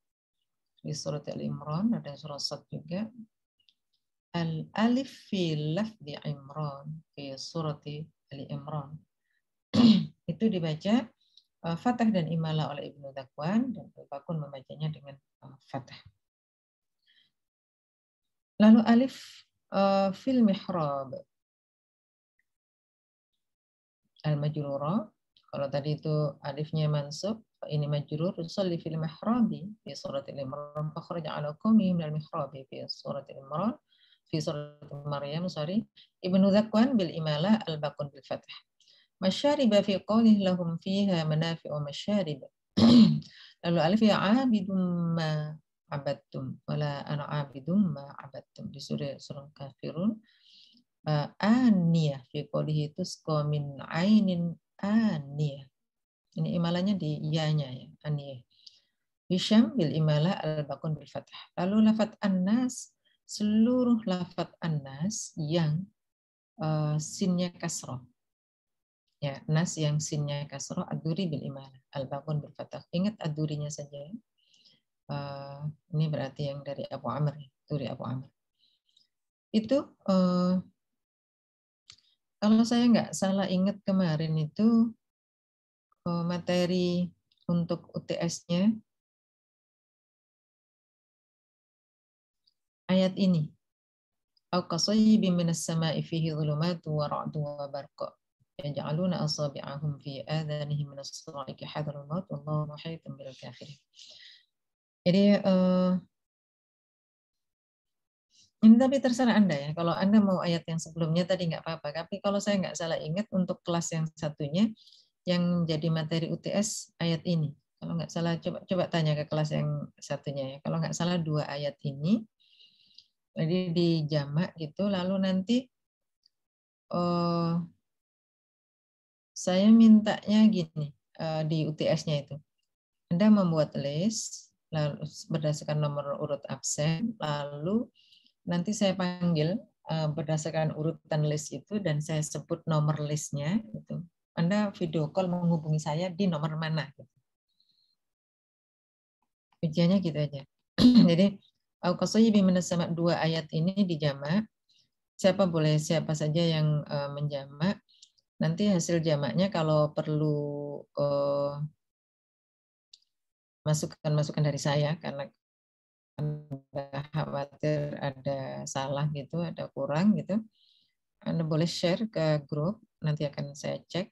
di surat Al-Imran, ada surat Sad juga. Al-alif fi lafzi Imran fi surat Al-Imran. Itu dibaca fathah dan imala oleh Ibnu Dakwan, dan Al-Bakun membacanya dengan fathah. Lalu alif fil mihrab al-majrura, kalau tadi itu alifnya mansub, ini majrur, usalli fil mihrabi fi surat Al-Imran, fakhraja ala qaumi minal mihrabi fi surat Al-Imran, fi surat Maryam, Ibnu Zakwan bil imala, Al-Bakun bil fathah. Masyariba fi qawlih lahum fiha manafi'u masyarib. Lalu alif ya abidum ma abadtum wala ana abidum ma abadtum di surah Kafirun. Aniyah fi qawlihi tusqa min ainin aniyah. Ini imalanya di iya-nya ya, aniyah. Hisham bil imalah, Al-Bakun bil fathah. Lalu lafat annas, seluruh lafat annas yang sinnya kasroh. Ya, nas yang sinnya kasroh, ad-duri bil imalah, Al-Bakun bil fathah. Ingat ad-durinya saja. Ini berarti yang dari Abu Amr, duri Abu Amr. Itu kalau saya nggak salah ingat kemarin itu materi untuk UTS-nya ayat ini. Au qasayyibin minas sama'i fihi dhulumatu wa ra'du wa barqa. Yaj'aluna asabi'ahum fi adhanihim minas sa'iqi hadraul maut wallahu muhitun bil kafirin. Jadi ini tapi terserah Anda ya. Kalau Anda mau ayat yang sebelumnya tadi nggak apa-apa. Tapi kalau saya nggak salah ingat untuk kelas yang satunya yang jadi materi UTS ayat ini. Kalau nggak salah coba tanya ke kelas yang satunya ya. Kalau nggak salah 2 ayat ini, jadi dijamak gitu. Lalu nanti saya mintanya gini di UTS-nya itu. Anda membuat list lalu berdasarkan nomor urut absen, lalu nanti saya panggil berdasarkan urutan list itu dan saya sebut nomor listnya. Gitu. Anda video call menghubungi saya di nomor mana. Gitu. Ujiannya gitu aja. Jadi Al-Qasayyibin minas sama 2 ayat ini dijamak. Siapa saja yang menjamak. Nanti hasil jamaknya kalau perlu masukan dari saya karena Anda khawatir ada salah gitu, ada kurang gitu. Anda boleh share ke grup, nanti akan saya cek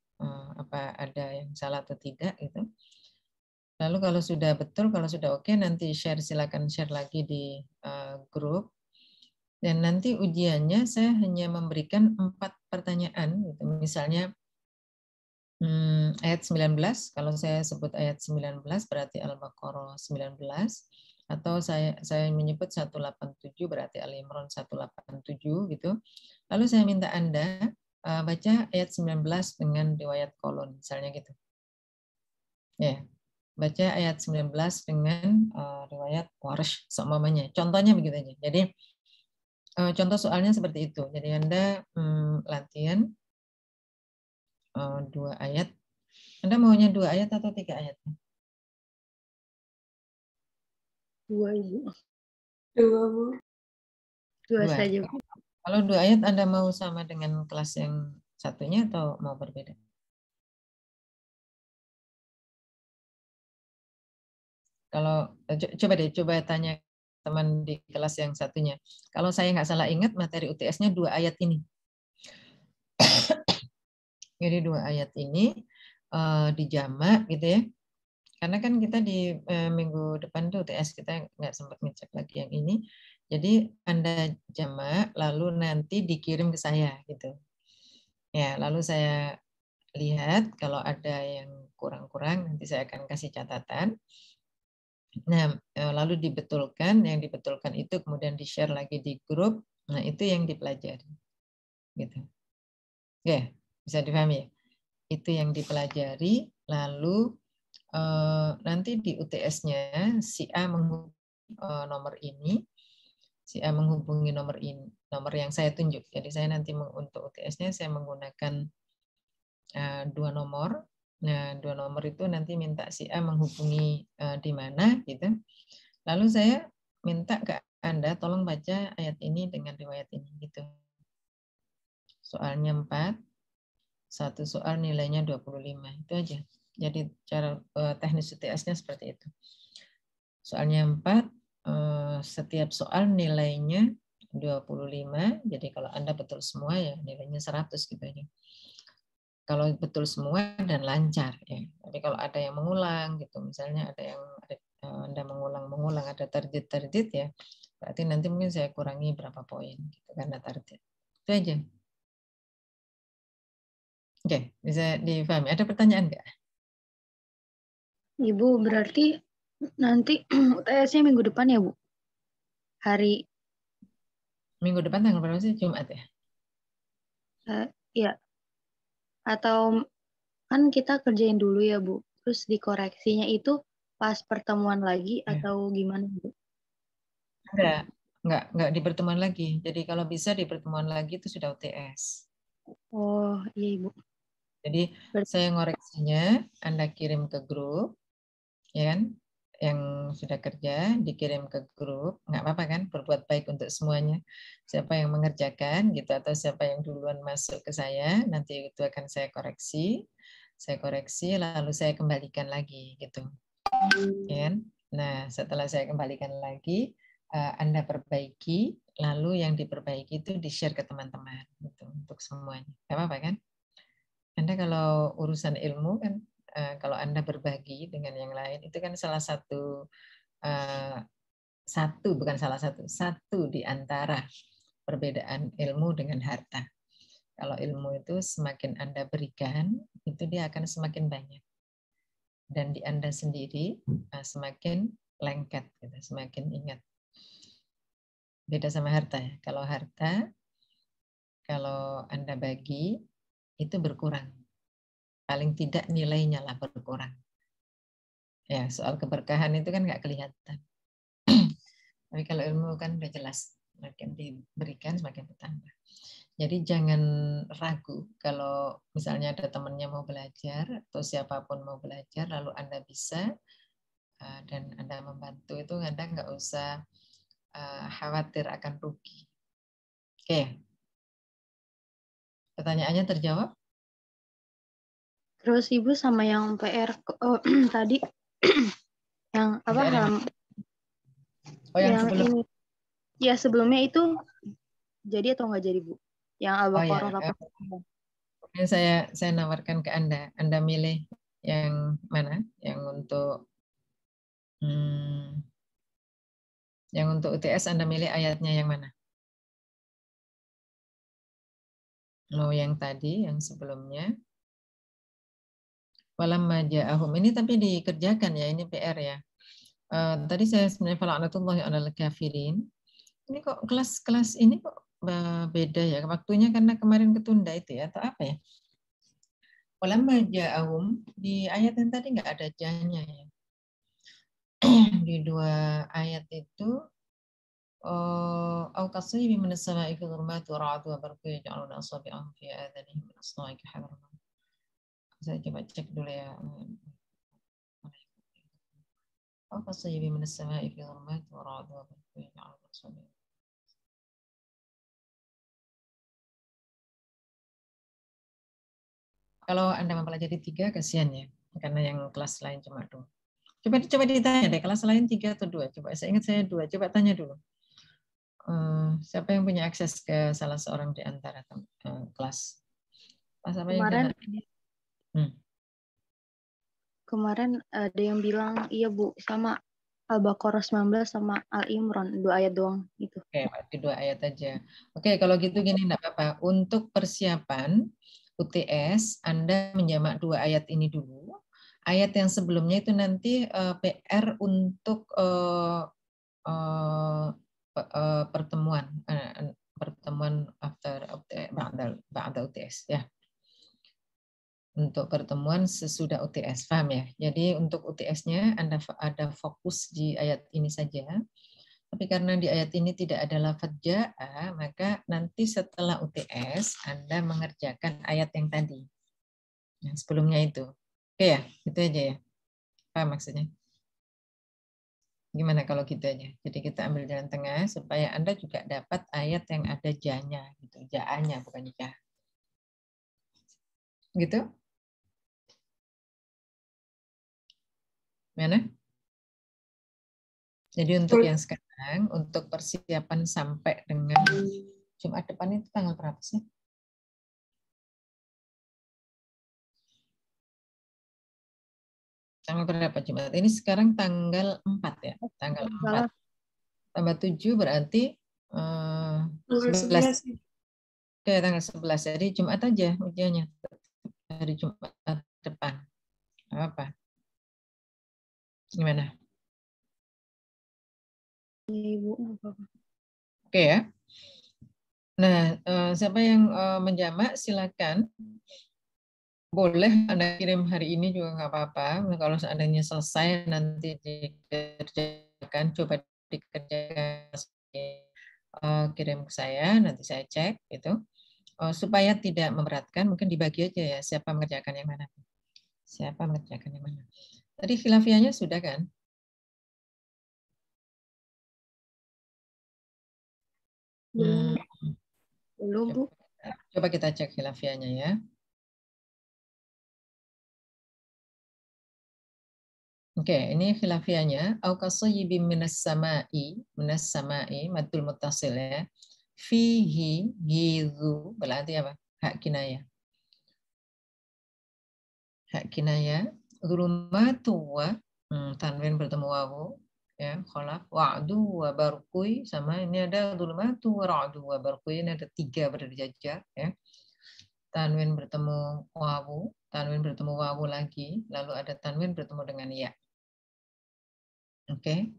apa ada yang salah atau tidak gitu. Lalu kalau sudah betul, kalau sudah oke, nanti silakan share lagi di grup. Dan nanti ujiannya saya hanya memberikan 4 pertanyaan gitu. Misalnya ayat 19, kalau saya sebut ayat 19 berarti Al-Baqarah 19, atau saya menyebut 187 berarti Al-Imran 187 gitu. Lalu saya minta Anda baca ayat 19 dengan riwayat kolon, misalnya gitu. Ya, baca ayat 19 dengan riwayat Warsh seumpamanya. Contohnya begitu aja. Jadi contoh soalnya seperti itu. Jadi Anda latihan 2 ayat. Anda maunya 2 ayat atau 3 ayat? 2, Ibu. 2, Bu. 2 saja, Bu. Kalau 2 ayat Anda mau sama dengan kelas yang satunya atau mau berbeda? Kalau coba tanya teman di kelas yang satunya. Kalau saya nggak salah ingat materi UTS-nya 2 ayat ini. Jadi 2 ayat ini dijamak gitu ya. Karena kan kita di minggu depan tuh UTS kita nggak sempat ngecek lagi yang ini. Jadi Anda jamak lalu nanti dikirim ke saya gitu. Ya, lalu saya lihat kalau ada yang kurang-kurang nanti saya akan kasih catatan. Nah, lalu dibetulkan, yang dibetulkan itu kemudian di-share lagi di grup. Nah, itu yang dipelajari. Gitu. Ya, bisa dipahami ya? Itu yang dipelajari, lalu nanti di UTS-nya si A menghubungi nomor ini, si A menghubungi nomor ini, nomor yang saya tunjuk. Jadi saya nanti untuk UTS-nya saya menggunakan 2 nomor. Nah, 2 nomor itu nanti minta si A menghubungi di mana gitu. Lalu saya minta ke Anda tolong baca ayat ini dengan riwayat ini gitu. Soalnya 4, satu soal nilainya 25. Itu aja. Jadi cara teknis UTS-nya seperti itu. Soalnya 4, setiap soal nilainya 25. Jadi kalau Anda betul semua ya nilainya 100 gitu aja. Kalau betul semua dan lancar ya. Tapi kalau ada yang mengulang gitu, misalnya ada yang Anda mengulang ada target ya, berarti nanti mungkin saya kurangi berapa poin gitu karena target. Itu aja. Oke, bisa difahami. Ada pertanyaan nggak? Ibu, berarti nanti UTS-nya minggu depan ya, Bu? Hari Minggu depan tanggal berapa sih? Jumat ya? ya. Atau kan kita kerjain dulu ya, Bu. Terus dikoreksinya itu pas pertemuan lagi Ya. atau gimana, Bu? Enggak di pertemuan lagi. Jadi kalau bisa di pertemuan lagi itu sudah UTS. Oh, iya, Ibu. Jadi saya ngoreksinya, Anda kirim ke grup, ya kan? Yang sudah kerja dikirim ke grup, nggak apa-apa kan? Berbuat baik untuk semuanya. Siapa yang mengerjakan gitu atau siapa yang duluan masuk ke saya, nanti itu akan saya koreksi lalu saya kembalikan lagi gitu. Ya kan? Nah, setelah saya kembalikan lagi, Anda perbaiki, lalu yang diperbaiki itu di-share ke teman-teman gitu untuk semuanya. Nggak apa-apa kan? Anda kalau urusan ilmu kan, kalau Anda berbagi dengan yang lain, itu kan salah satu, satu di antara perbedaan ilmu dengan harta. Kalau ilmu itu semakin Anda berikan, itu dia akan semakin banyak. Dan di Anda sendiri semakin lengket, gitu, semakin ingat. Beda sama harta ya. Kalau harta, kalau Anda bagi, itu berkurang. Paling tidak nilainya lah berkurang. Ya, soal keberkahan itu kan nggak kelihatan. Tapi kalau ilmu kan udah jelas, semakin diberikan semakin bertambah. Jadi jangan ragu kalau misalnya ada temannya mau belajar atau siapapun mau belajar, lalu Anda bisa dan Anda membantu, itu Anda nggak usah khawatir akan rugi. Oke, pertanyaannya terjawab? Terus Ibu sama yang PR tadi yang apa yang yang sebelum ini ya sebelumnya itu jadi atau nggak jadi, Bu? Yang Al-Baqarah 8. Saya nawarkan ke Anda milih yang mana? Yang untuk UTS Anda milih ayatnya yang mana? Mau yang tadi, yang sebelumnya? Walamma ja'ahum. Ini tapi dikerjakan ya, ini PR ya. Tadi saya sebenarnya fala'natullahi 'alal kafirin. Ini kok kelas ini kok beda ya waktunya karena kemarin ketunda itu ya atau apa ya? Walamma ja'ahum di ayat yang tadi nggak ada janya ya. Di dua ayat itu au kasayyimin minas sama'i fi dhulumati wa ra'dun wa barqun yaj'aluna asabi'ahum fi adhanihim min as-sa'iqi hadar. Saya coba cek dulu ya. Au kasayyimin minas sama'i fi dhulumati wa ra'dun wa barqun yaj'aluna asabi'ahum. Kalau Anda mempelajari 3, kasihan ya, karena yang kelas lain cuma 2. Coba ditanya deh, kelas lain 3 atau 2. Coba saya ingat saya 2. Coba tanya dulu. Siapa yang punya akses ke salah seorang di antara kelas? Pas apa yang Kemarin ada yang bilang iya, Bu, sama Al-Baqarah 19 sama Al-Imran 2 ayat doang itu. Oke, berarti 2 ayat aja. Oke, kalau gitu gini enggak apa-apa. Untuk persiapan UTS, Anda menjamak 2 ayat ini dulu. Ayat yang sebelumnya itu nanti PR untuk pertemuan after ba'da UTS ya. Untuk pertemuan sesudah UTS, paham ya? Jadi untuk UTS-nya Anda ada fokus di ayat ini saja. Tapi karena di ayat ini tidak ada lafadz ja'a, maka nanti setelah UTS Anda mengerjakan ayat yang tadi. Yang sebelumnya itu. Oke ya, itu aja ya. Paham maksudnya? Gimana kalau gitu aja? Jadi kita ambil jalan tengah supaya Anda juga dapat ayat yang ada ja-nya gitu. Ja-nya bukan ja. Gitu? Mana? Jadi untuk yang sekarang, untuk persiapan sampai dengan Jumat depan itu tanggal berapa sih? Tanggal berapa Jumat? Ini sekarang tanggal 4 ya? Tanggal 4. Tambah 7 berarti 11. Oke, tanggal 11. Jadi Jumat aja ujiannya. Hari Jumat depan. Apa? Gimana? Ibu, nggak apa-apa. Oke ya. Nah, siapa yang menjamak silakan. Boleh Anda kirim hari ini juga nggak apa-apa. Kalau seandainya selesai nanti dikerjakan, coba dikerjakan, kirim ke saya, nanti saya cek itu. Supaya tidak memberatkan, mungkin dibagi aja ya siapa mengerjakan yang mana. Siapa mengerjakan yang mana. Tadi khilafiahnya sudah kan? Belum, Bu. Coba kita cek khilafiahnya ya. Oke, ini khilafiahnya. Au kasayyibin minas sama'i, madul muttasil ya. Fihi, hizu, berarti apa? Hak kinaya. Hak kinaya. Zulumatu wa, tanwin bertemu wawu. Ya, kholaf. Wa'du wa barqui, sama ini ada zulumatu wa ra'du wa barqui, ini ada 3 berjajar. Ya. Tanwin bertemu wawu, tanwin bertemu wawu lagi, lalu ada tanwin bertemu dengan ya. Oke.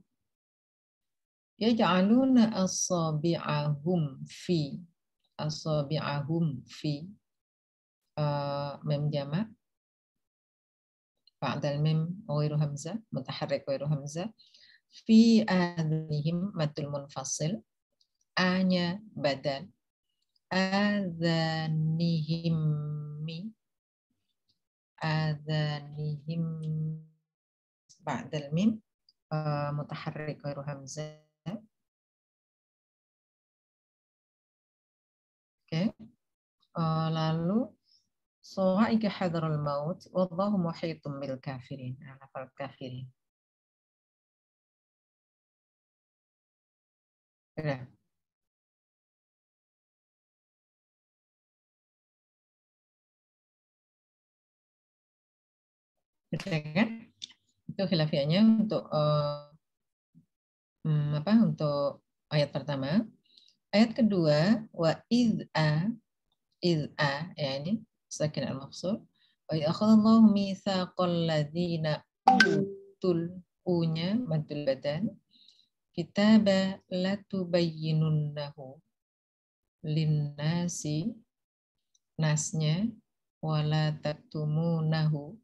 Yaj'aluna asabi'ahum fi mim jama' ba'dal mim ghairu hamzah mutaharrik ghairu hamzah fi adhanihim maddul munfasil anya badal adhanihim ba'dal mim mutaharrik ghairu hamzah. Oke. Lalu So'aika hadarul maut wallahu muhitun bil kafirin. Lafal kafirin. Sudah. Sudah kan? Itu khilafiahnya untuk untuk ayat pertama. Ayat kedua wa id'a ya ini sakin al-mafsul. Wa akhadallahu mitsaqal ladzina utul unya madul badan kitaba latubayyinunnahu linnasi nasnya wala taktumunahu,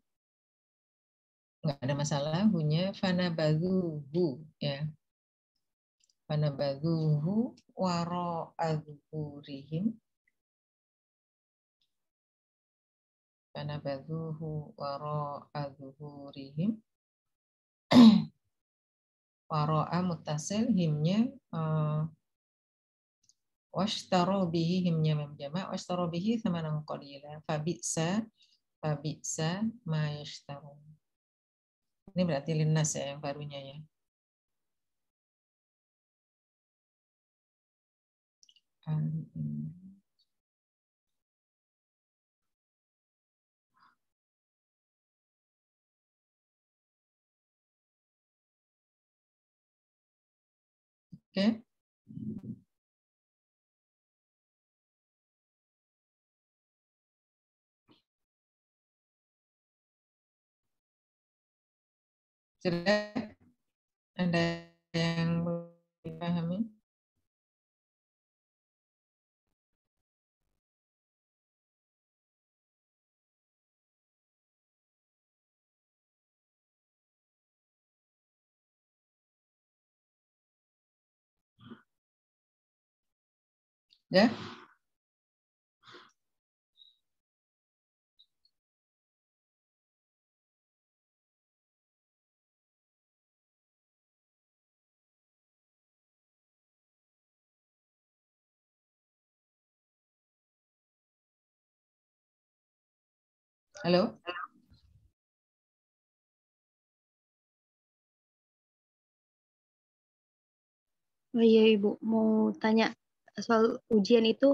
nggak ada masalah, hunya fanabadhuhu ya, fanabadhuhu waro adzuhurihim, fanabadhuhu waro adzuhurihim. Waro'a muttasil, himnya washtaro bihi, himnya memjama, washtaro bihi thamanan qalila fabisa ma yashtarun. Ini berarti linnas ya yang barunya ya. Oke. Sudah ada yang belum dipahami? Ya? Halo? Oh iya Ibu, mau tanya soal ujian itu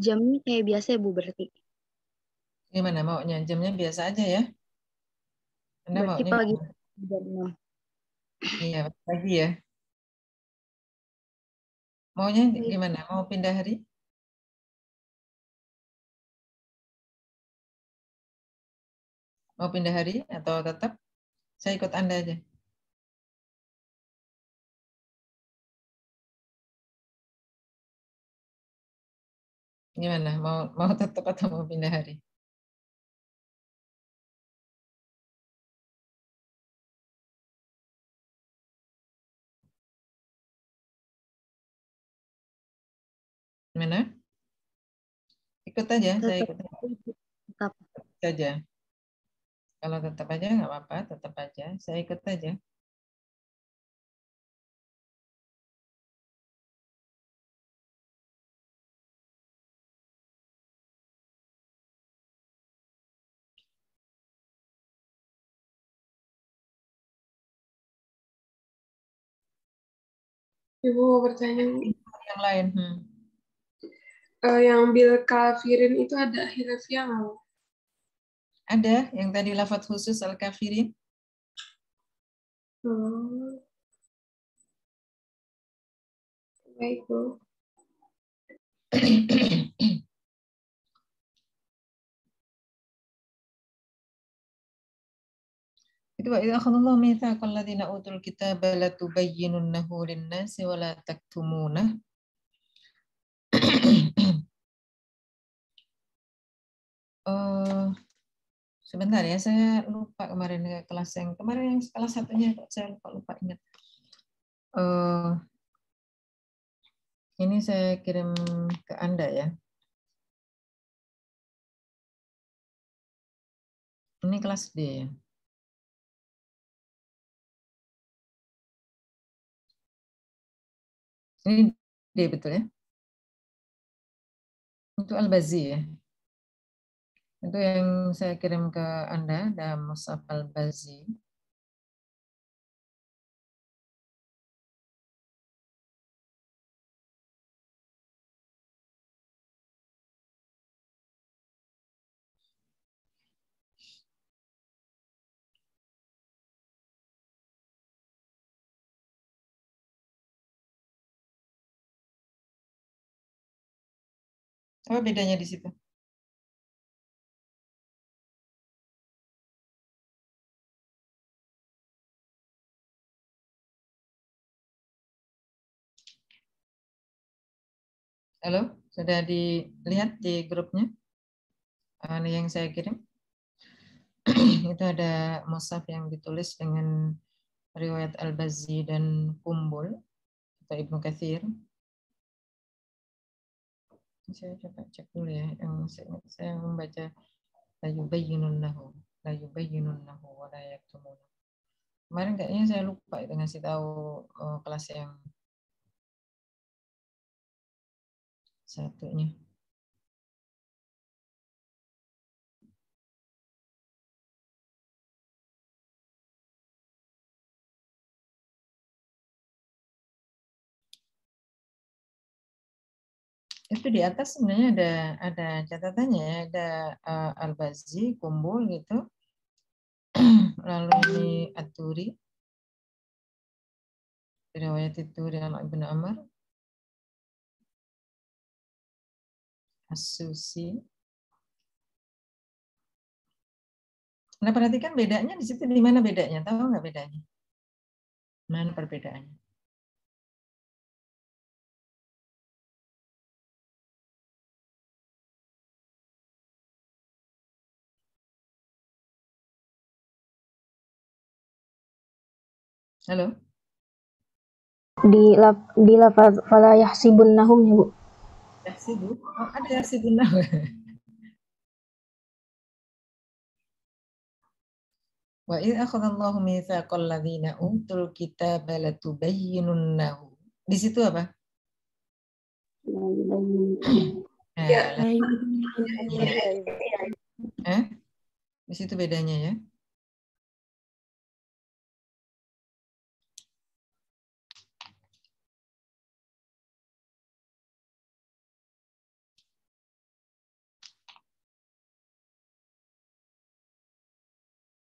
jamnya kayak biasa ya Bu berarti? Gimana maunya? Jamnya biasa aja ya? Anda Berarti maunya pagi gimana? jam 6. Iya, pagi ya. Maunya Baik. gimana? Mau pindah hari? Mau pindah hari atau tetap saya ikut Anda aja? Gimana? Mau tetap atau mau pindah hari? Gimana? Ikut aja, saya Tetap. ikut Tetap. saja. Kalau tetap aja nggak apa-apa, tetap aja. Saya ikut aja. Ibu mau bertanya, Bu. Yang lain, Yang bil kafirin itu ada hilafnya nggak, Bu? ada yang tadi lafadz khusus al-kafirin. Hmm, baik, Bu. Itu wa idza akhadallahu mitsaqal ladzina utul kitaba la tubayyinunnahu lin-nasi wa la taktumunah. Sebentar ya, saya lupa kemarin kelas yang kemarin yang kelas satunya kok saya lupa ingat. Ini saya kirim ke Anda ya. Ini kelas D ya. Ini D betul ya? Itu Al-Bazi ya. Itu yang saya kirim ke Anda, ada Mushaf Al-Bazi. Apa bedanya di situ? Halo, sudah dilihat di grupnya yang saya kirim? Itu ada mushaf yang ditulis dengan riwayat Al-Bazi dan Kumbul atau Ibnu Katsir. Saya coba cek dulu ya. Yang saya membaca la yubayyinunnahu wa la yaktumunah. Kemarin kayaknya saya lupa itu ngasih tahu kelas yang satunya. Itu di atas sebenarnya ada catatannya ya, ada Al-Bazi, Kumbul gitu. Lalu ini At-Turi, riwayat At-Turi an Ibnu Amr, As-Susi. Nah, perhatikan bedanya di situ, di mana bedanya? Tahu nggak bedanya? Mana perbedaannya? Halo? Di lafaz fala yahsibunnahum ya Bu. Yahsibu? Oh, ada Yahsibunah. Wa idz akhadallahu mitsaqal ladzina utul kitaba latubayyinunnahu. Di situ apa? Ya. Nah, Ayo. eh? Di situ bedanya ya.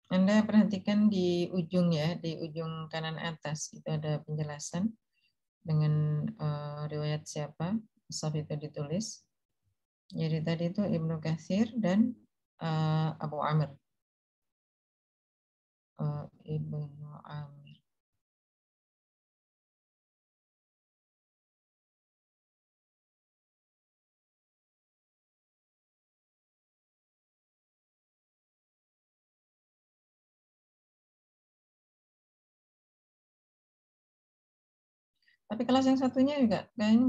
Anda perhatikan di ujung ya, di ujung kanan atas itu ada penjelasan dengan riwayat siapa mushaf itu ditulis. Jadi tadi itu Ibnu Katsir dan Abu Amr. Ibnu Amr. Tapi kelas yang satunya juga kayaknya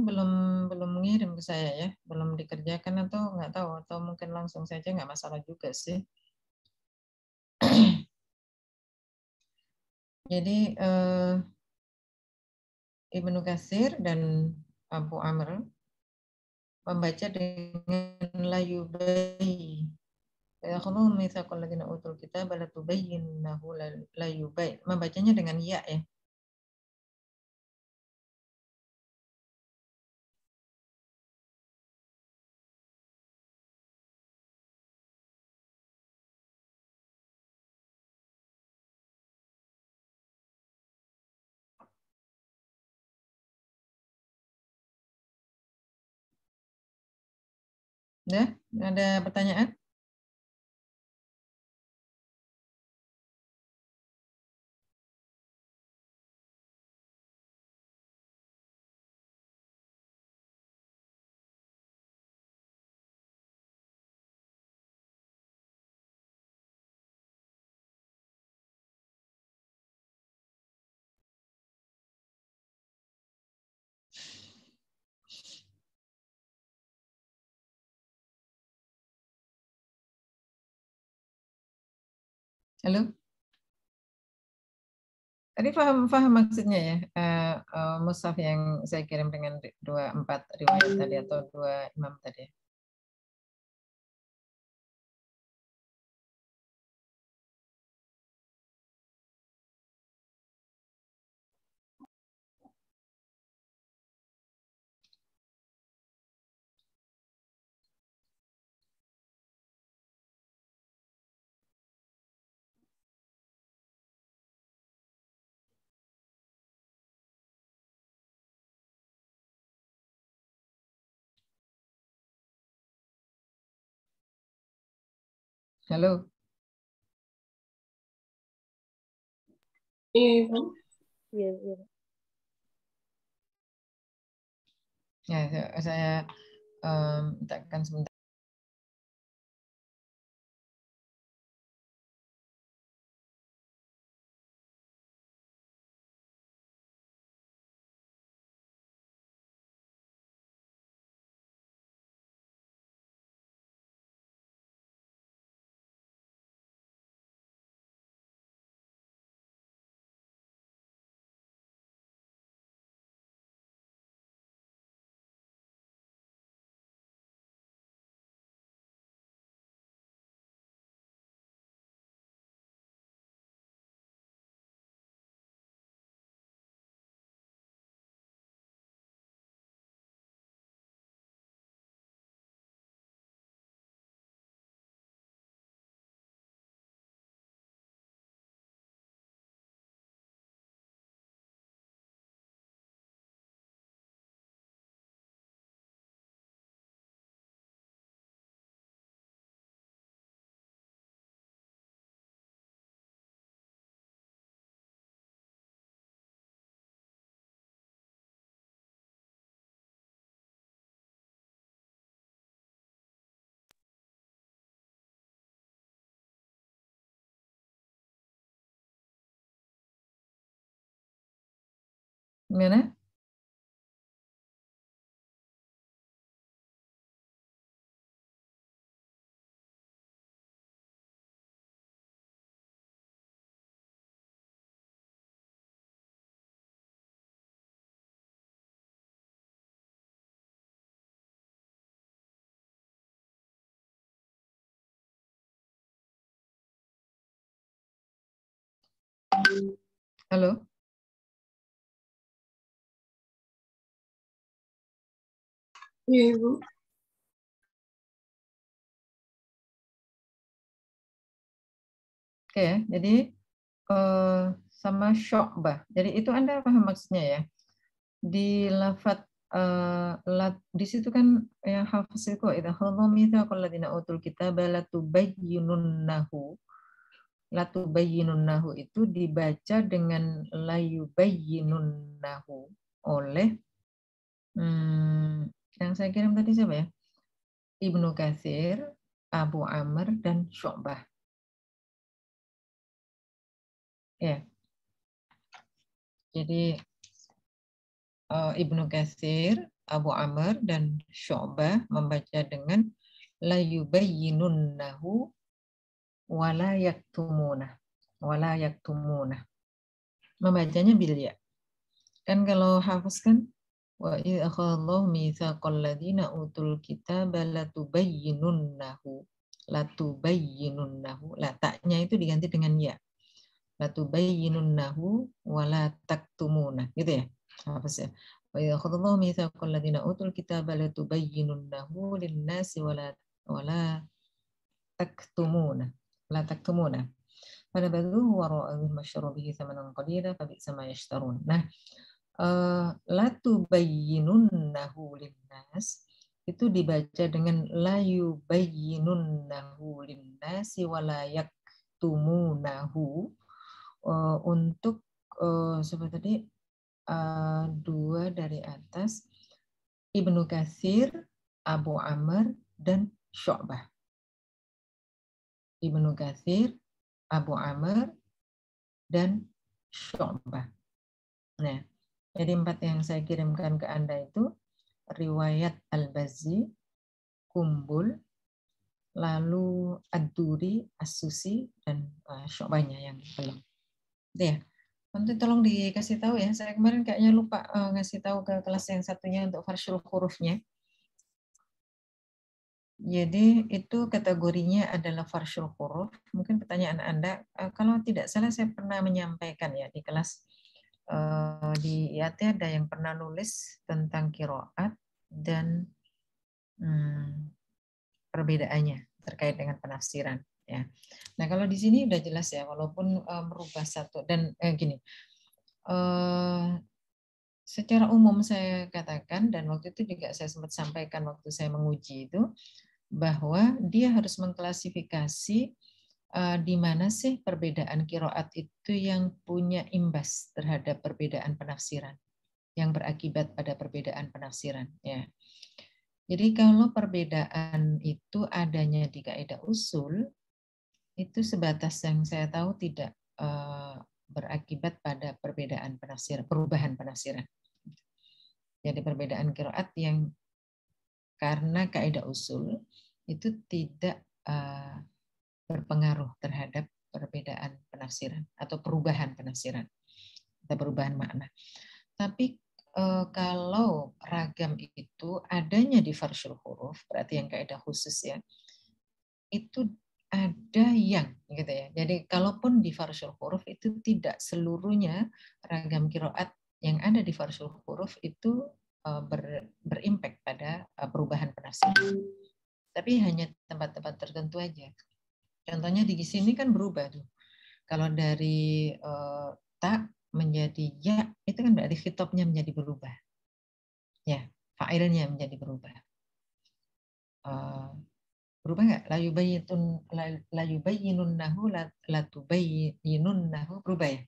belum mengirim ke saya ya, belum dikerjakan atau nggak tahu, atau mungkin langsung saja nggak masalah juga sih. Jadi Ibnu Katsir dan Abu Amr membaca dengan layubai. Yakhudhu mitsaqal ladzina utul kitaba latubayyinnahu layubay. Membacanya dengan ya ya. Ya, ada pertanyaan? Halo? Tadi paham maksudnya ya, mushaf yang saya kirim dengan 24 riwayat tadi atau 2 imam tadi. Halo? Iya, Ibu. Iya, iya. Ya, saya mintakan sebentar. Gimana? Halo? Iya, Ibu. Oke ya, jadi sama syu'bah. Jadi itu Anda paham maksudnya ya? Di lafadz di situ kan yang hafaz itu idza khadha mitsaqal ladzina utul kitaba latubayyinunnahu itu dibaca dengan layubayyinunnahu oleh yang saya kirim tadi siapa ya? Ibnu Katsir, Abu Amr dan Syu'bah. Ya. Jadi Ibnu Katsir, Abu Amr dan Syu'bah membaca dengan layubayyinunnahu wala yaktumunah. Wala yaktumunah. Membacanya bil ya. Kan kalau hafaz kan wa idz akhadallahu mitsaqal ladzina utul kitaba latubayyinunnahu. La ta'nya itu diganti dengan ya. Latubayyinunnahu wala taktumunah. Gitu ya. Hafaz ya. Wa idz akhadallahu mitsaqal ladzina utul kitaba latubayyinunnahu lin-nasi wala taktumunah. La taktumunah. Pada baduhu wara'ahu masyru bihi thamanan qalila fabi'sa ma yashtarun. Nah, latubayyinunnahu linnas itu dibaca dengan layubayyinunnahu linnasi wala yaktumunahu untuk seperti tadi dua dari atas Ibnu Katsir, Abu Amr dan Syu'bah. Ibnu Katsir, Abu Amr dan Syu'bah. Nah, jadi 4 yang saya kirimkan ke Anda itu riwayat Al-Bazzi, Kumbul, lalu Ad-Duri, As-Susi, dan Syu'bahnya yang belum. Itu ya. Nanti tolong dikasih tahu ya. Saya kemarin kayaknya lupa ngasih tahu ke kelas yang satunya untuk farsyul hurufnya. Jadi itu kategorinya adalah farsyul huruf. Mungkin pertanyaan Anda, kalau tidak salah saya pernah menyampaikan ya di kelas di IAT ada yang pernah nulis tentang qiraat dan perbedaannya terkait dengan penafsiran ya. Nah, kalau di sini udah jelas ya, walaupun merubah satu dan gini. Secara umum saya katakan dan waktu itu juga saya sempat sampaikan waktu saya menguji itu bahwa dia harus mengklasifikasi di mana sih perbedaan qiraat itu yang punya imbas terhadap perbedaan penafsiran, yang berakibat pada perbedaan penafsiran. Ya. Jadi kalau perbedaan itu adanya di kaidah usul, itu sebatas yang saya tahu tidak berakibat pada perbedaan penafsiran, perubahan penafsiran. Jadi perbedaan qiraat yang karena kaidah usul itu tidak berpengaruh terhadap perbedaan penafsiran atau perubahan penafsiran atau perubahan makna. Tapi kalau ragam itu adanya di farsyul huruf, berarti yang kaidah khusus ya, itu ada yang gitu ya. Jadi kalaupun di farsyul huruf itu tidak seluruhnya ragam qiraat yang ada di farsyul huruf itu berimpact pada perubahan penafsiran. Tapi hanya tempat-tempat tertentu aja. Contohnya di sini kan berubah tuh. Kalau dari ta menjadi ya, itu kan berarti khitabnya menjadi berubah. Ya, fa'ilnya menjadi berubah. Berubah nggak? La yubayyinunnahu latubayyinunnahu, berubah ya?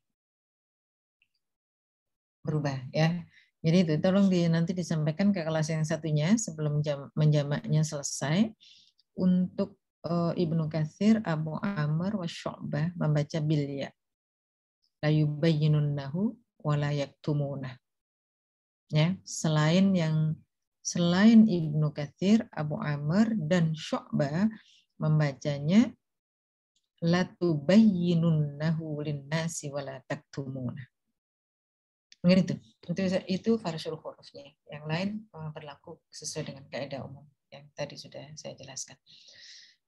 Berubah ya. Jadi itu tolong nanti disampaikan ke kelas yang satunya sebelum menjamaknya selesai untuk Ibnu Katsir, Abu Amr wa Syu'bah membaca bil ya. La yubayyinunnahu wa la yaktumunah. Ya, selain Ibnu Katsir, Abu Amr dan Syu'bah membacanya la tubayyinunnahu lin-nasi wa la taktumunah. Mungkin itu farsyul hurufnya. Yang lain berlaku sesuai dengan kaidah umum yang tadi sudah saya jelaskan.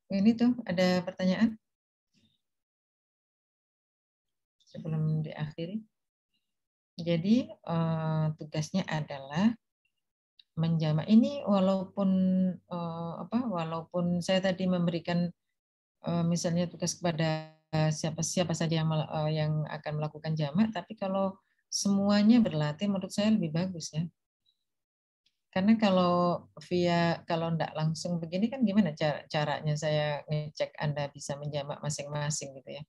Ini tuh ada pertanyaan? sebelum diakhiri. Jadi tugasnya adalah menjamak ini, walaupun walaupun saya tadi memberikan misalnya tugas kepada siapa saja yang akan melakukan jamak, tapi kalau semuanya berlatih menurut saya lebih bagus ya. Karena kalau enggak langsung begini kan gimana caranya saya ngecek Anda bisa menjamak masing-masing gitu ya.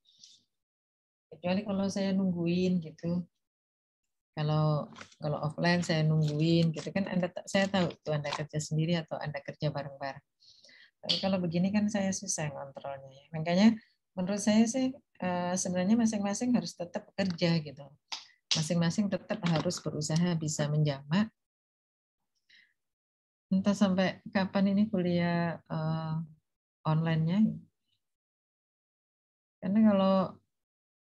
Kecuali kalau saya nungguin gitu. Kalau offline saya nungguin gitu kan, saya tahu tuh Anda kerja sendiri atau Anda kerja bareng-bareng. Tapi kalau begini kan saya susah ngontrolnya ya. Makanya menurut saya sih sebenarnya masing-masing harus tetap kerja gitu. Masing-masing tetap harus berusaha bisa menjamak. Entah sampai kapan ini kuliah online-nya. Karena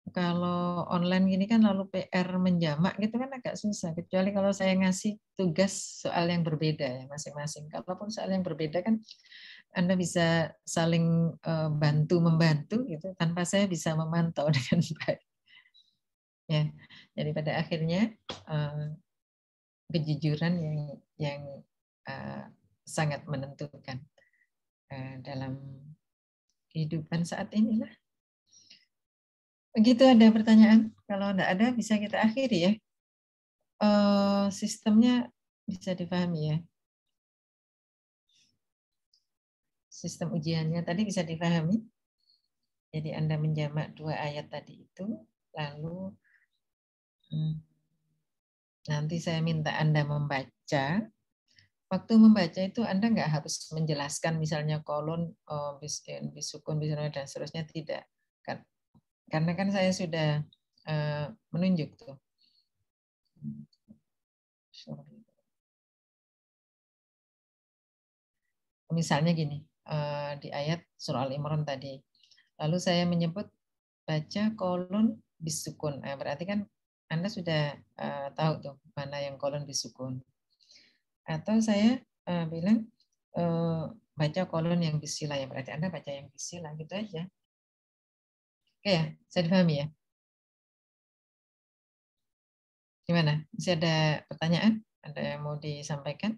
kalau online gini kan lalu PR menjamak gitu kan agak susah. Kecuali kalau saya ngasih tugas soal yang berbeda ya masing-masing. Kalaupun soal yang berbeda kan Anda bisa saling bantu-membantu gitu tanpa saya bisa memantau dengan baik. Ya, jadi pada akhirnya kejujuran yang sangat menentukan dalam kehidupan saat inilah. Begitu, ada pertanyaan? Kalau enggak ada bisa kita akhiri ya. Sistemnya bisa dipahami ya. Sistem ujiannya tadi bisa dipahami. Jadi Anda menjamak 2 ayat tadi itu, lalu nanti saya minta Anda membaca. Waktu membaca itu Anda nggak harus menjelaskan misalnya kolon, bisukun, dan seterusnya, tidak. Karena kan saya sudah menunjuk tuh. Misalnya gini, di ayat surah Al-Imran tadi. Lalu saya menyebut baca kolon bisukun. Berarti kan Anda sudah tahu tuh mana yang kolon bisukun. Atau saya bilang baca kolon yang bisila, ya berarti Anda baca yang bisila, gitu aja. Oke ya, saya dipahami ya? Gimana? Masih ada pertanyaan? Ada yang mau disampaikan?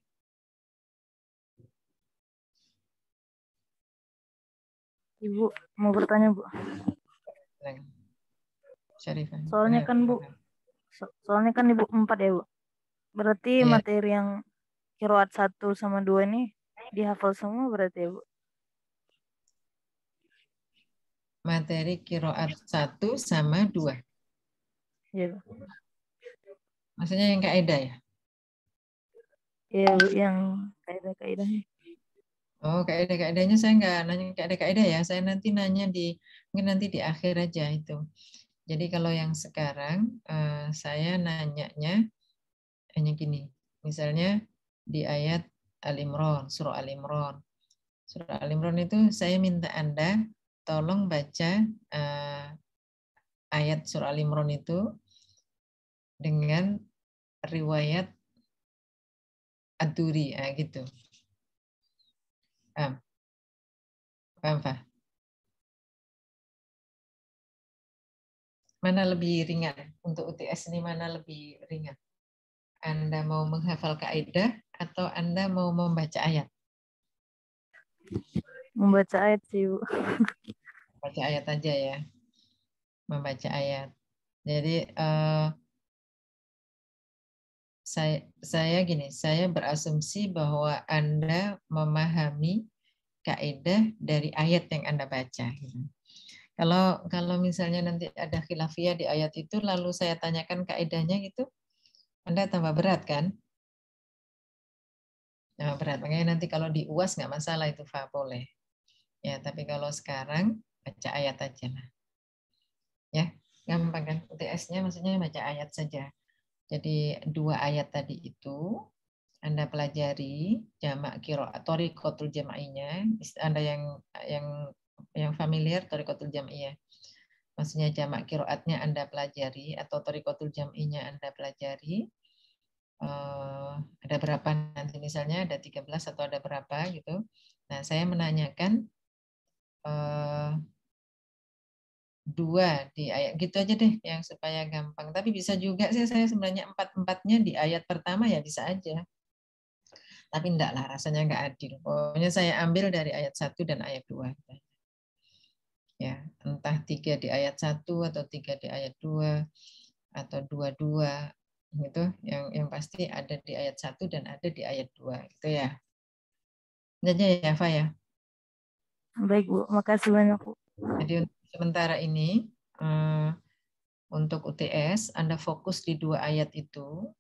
Ibu mau bertanya, Bu. Syarifah. Soalnya kan Bu, soalnya kan Ibu 4 ya, Bu. Berarti materi yang qiraat 1 sama 2 ini dihafal semua berarti ya, Bu? Materi qiraat 1 sama 2. Iya, Bu. Maksudnya yang kaidah ya? Iya, Bu, yang kaidah-kaidahnya. Oh, kaidah-kaidahnya saya nggak nanya kaidah-kaidah ya. Saya nanti nanya mungkin nanti di akhir aja itu. Jadi kalau yang sekarang saya nanyanya hanya gini. Misalnya di ayat Al-Imran, surah Al-Imran. Surah Al-Imran itu saya minta Anda tolong baca ayat surah Al-Imran itu dengan riwayat Ad-Duri, gitu. Paham? Pak? Mana lebih ringan? Untuk UTS ini mana lebih ringan? Anda mau menghafal kaidah atau Anda mau membaca ayat? Membaca ayat sih, Bu. Baca ayat aja ya. Membaca ayat. Jadi saya berasumsi bahwa Anda memahami kaidah dari ayat yang Anda baca. Kalau misalnya nanti ada khilafiyah di ayat itu, lalu saya tanyakan kaidahnya gitu, Anda tambah berat kan? Nah, berat. Makanya nanti kalau di UAS nggak masalah itu, boleh. Ya, tapi kalau sekarang baca ayat aja lah. Ya, gampang kan? UTS-nya maksudnya baca ayat saja. Jadi 2 ayat tadi itu Anda pelajari jamak qiraat, thariqatul jam'iynya. Anda yang familiar thariqatul jam'iyah. Maksudnya jamak qiraatnya Anda pelajari atau thariqatul jam'iynya Anda pelajari. Ada berapa nanti, misalnya ada 13 atau ada berapa gitu. Nah, saya menanyakan 2 di ayat, gitu aja deh yang supaya gampang. Tapi bisa juga sih saya sebenarnya 4-4-nya di ayat pertama ya bisa aja. Tapi enggak lah, rasanya enggak adil. Pokoknya saya ambil dari ayat 1 dan ayat 2. Ya, entah 3 di ayat 1 atau 3 di ayat 2 atau 2-2 gitu. Yang pasti ada di ayat 1 dan ada di ayat 2 gitu ya. Jadi ya, Fa ya. Baik Bu, makasih banyak Bu. Jadi untuk sementara ini untuk UTS Anda fokus di 2 ayat itu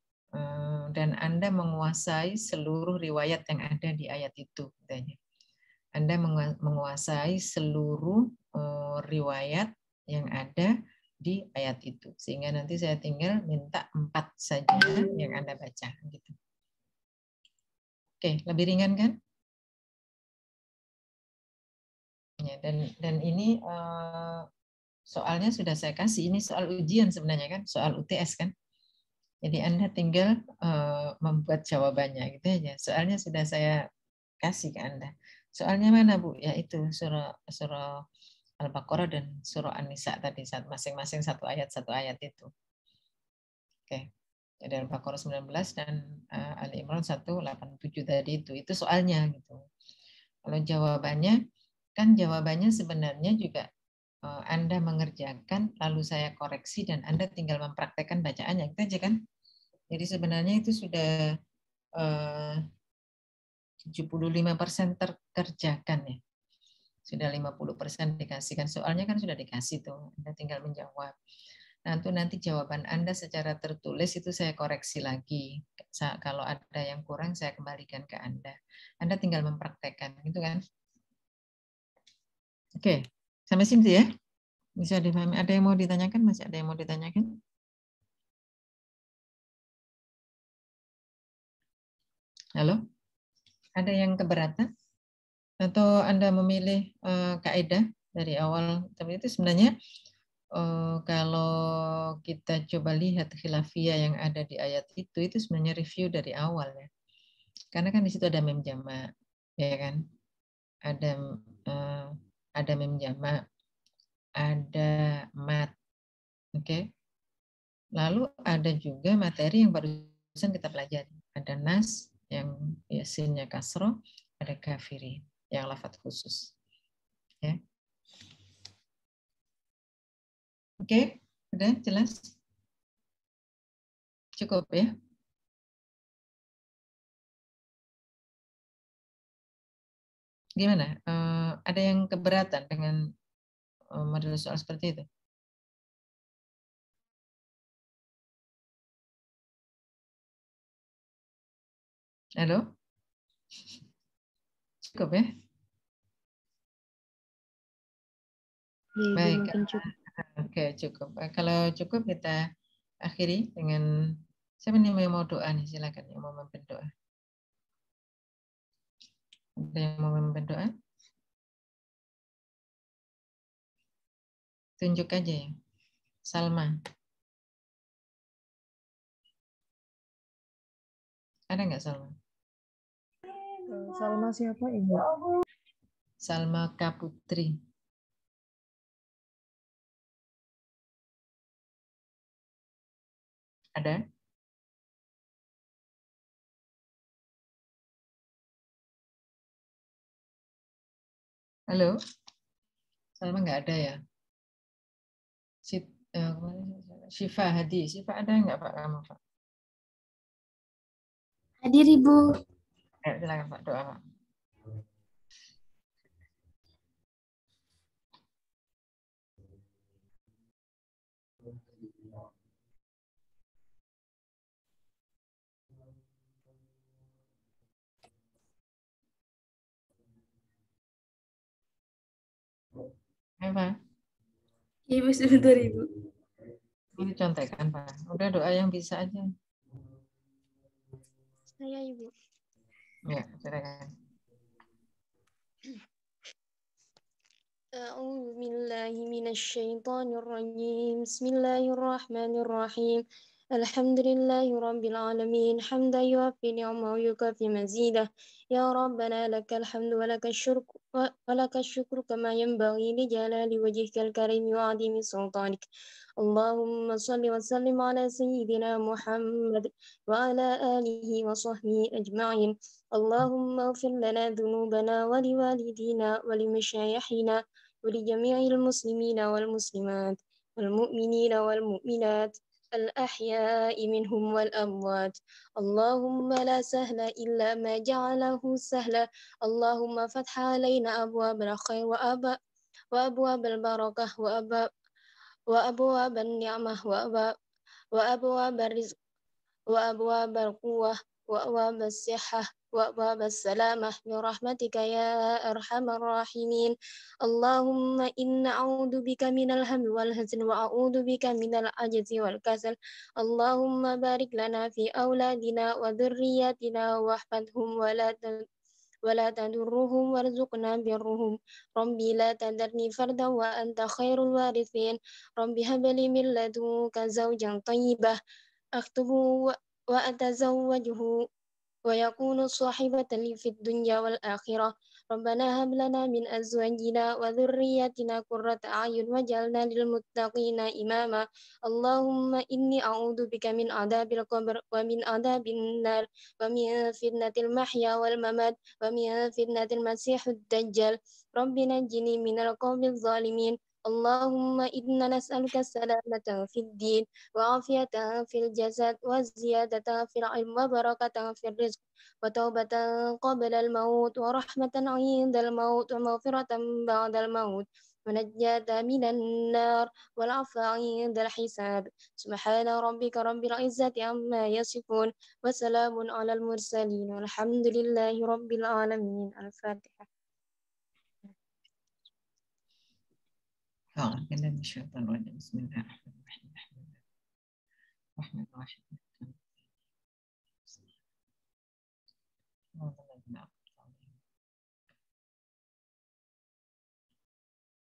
dan Anda menguasai seluruh riwayat yang ada di ayat itu. Anda menguasai seluruh riwayat yang ada di ayat itu. Sehingga nanti saya tinggal minta 4 saja yang Anda baca. Gitu. Oke, lebih ringan kan? Ya, dan ini soalnya sudah saya kasih. Ini soal ujian sebenarnya kan, soal UTS kan. Jadi Anda tinggal membuat jawabannya gitu aja. Soalnya sudah saya kasih ke Anda. Soalnya mana Bu? Yaitu surah Al-Baqarah dan surah An-Nisa tadi, masing-masing satu ayat itu. Oke. Jadi Al-Baqarah 19 dan Ali Imran 187 tadi itu soalnya gitu. Kalau jawabannya sebenarnya juga Anda mengerjakan lalu saya koreksi dan Anda tinggal mempraktekkan bacaannya gitu aja kan. Jadi sebenarnya itu sudah 75% terkerjakan ya. Sudah 50% dikasihkan. Soalnya kan sudah dikasih tuh. Anda tinggal menjawab. Nanti jawaban Anda secara tertulis itu saya koreksi lagi. Kalau ada yang kurang saya kembalikan ke Anda. Anda tinggal mempraktekkan, gitu kan? Oke, sampai sini ya. Bisa dipahami. Ada yang mau ditanyakan? Masih ada yang mau ditanyakan? Halo? Ada yang keberatan? Atau Anda memilih kaidah dari awal? Tapi itu sebenarnya kalau kita coba lihat khilafiyah yang ada di ayat itu sebenarnya review dari awal ya. Karena kan di situ ada mem jamak, ya kan? Ada mem jamak, ada mat, oke? Lalu ada juga materi yang barusan kita pelajari. Ada nas yang sinnya kasroh, ada kafiri yang lafadz khusus. Ya. Oke, udah jelas? Cukup ya? Gimana? Ada yang keberatan dengan model soal seperti itu? Halo? Cukup ya? Ya, Ibu, Baik. mungkin cukup. Oke, cukup. Kalau cukup kita akhiri dengan siapa nih yang mau doa nih? Silakan yang mau memimpin doa. Ada yang mau memimpin doa? Tunjuk aja ya. Salma. Ada nggak Salma? Salma siapa Ibu? Salma Kaputri. Ada? Halo? Salma nggak ada ya? Syifa Hadi. Syifa ada nggak Pak kamu Pak? Hadir Ibu. Silakan Pak doa Pak. Ayo Pak. Ibu sebentar Ibu. Ini contekan Pak. Udah doa yang bisa aja. Saya Ibu. Ya, silakan. أعوذ بالله من الشيطان الرجيم بسم الله الرحمن الرحيم الحمد لله رب العالمين حمدا يوفي نعمه ويكافي مزيده يا ربنا لك الحمد ولك الشكر كما ينبغي لجلال وجهك الكريم وعظيم سلطانك اللهم صل وسلم على سيدنا محمد وعلى آله وصحبه أجمعين اللهم اغفر لنا ذنوبنا ولوالدينا ولمشايخنا ولجميع المسلمين والمسلمات والمؤمنين والمؤمنات الأحياء منهم والأموات اللهم لا سهل إلا ما جعله سهلا اللهم فتح علينا أبواب الخير وأبواب البركة وأبواب النعمة وأبواب الرزق وأبواب القوة وأبواب الصحة وأبواب السلامة برحمتك يا أرحم الراحمين اللهم إنا أعوذ بك من الهم والحزن وأعوذ بك من العجز والكسل اللهم بارك لنا في أولادنا وذرياتنا واحفظهم ولا تضرهم وارزقنا برهم ربي لا تذرني فردا وأنت خير الوارثين ربي هب لي من لدنك زوجا طيبا أخطبه وأتزوجه ويكون صاحبة لي في الدنيا والآخرة ربنا هب لنا من أزواجنا وذرياتنا قرة أعين واجعلنا للمتقين إماما اللهم إني أعوذ بك من عذاب القبر ومن عذاب النار ومن فتنة المحيا والممات ومن فتنة المسيح الدجال رب نجني من القوم الظالمين اللهم إنا نسألك السلامة في الدين وعافية في الجسد وزيادة في العلم وبركة في الرزق وتوبة قبل الموت ورحمة عند الموت ومغفرة بعد الموت ونجاة من النار والعفو عند الحساب سبحان ربك رب العزة عما يصفون وسلام على المرسلين والحمد لله رب العالمين الفاتحة بسم الله الرحمن الرحيم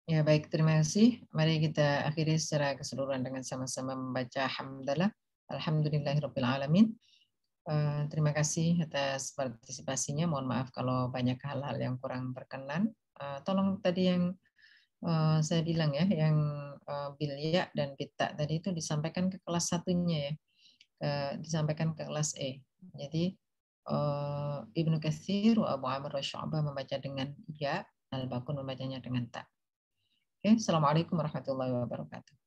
Ya, baik, terima kasih. Mari kita akhiri secara keseluruhan dengan sama-sama membaca hamdalah. Alhamdulillahirabbil alamin. Terima kasih atas partisipasinya. Mohon maaf kalau banyak hal-hal yang kurang berkenan. Tolong tadi yang saya bilang ya, yang bilya dan bita tadi itu disampaikan ke kelas satunya ya, disampaikan ke kelas E. Jadi Ibnu Katsir wa Abu Amr wa Syu'bah membaca dengan ya, Al-Baqun membacanya dengan ta. Oke, assalamualaikum warahmatullahi wabarakatuh.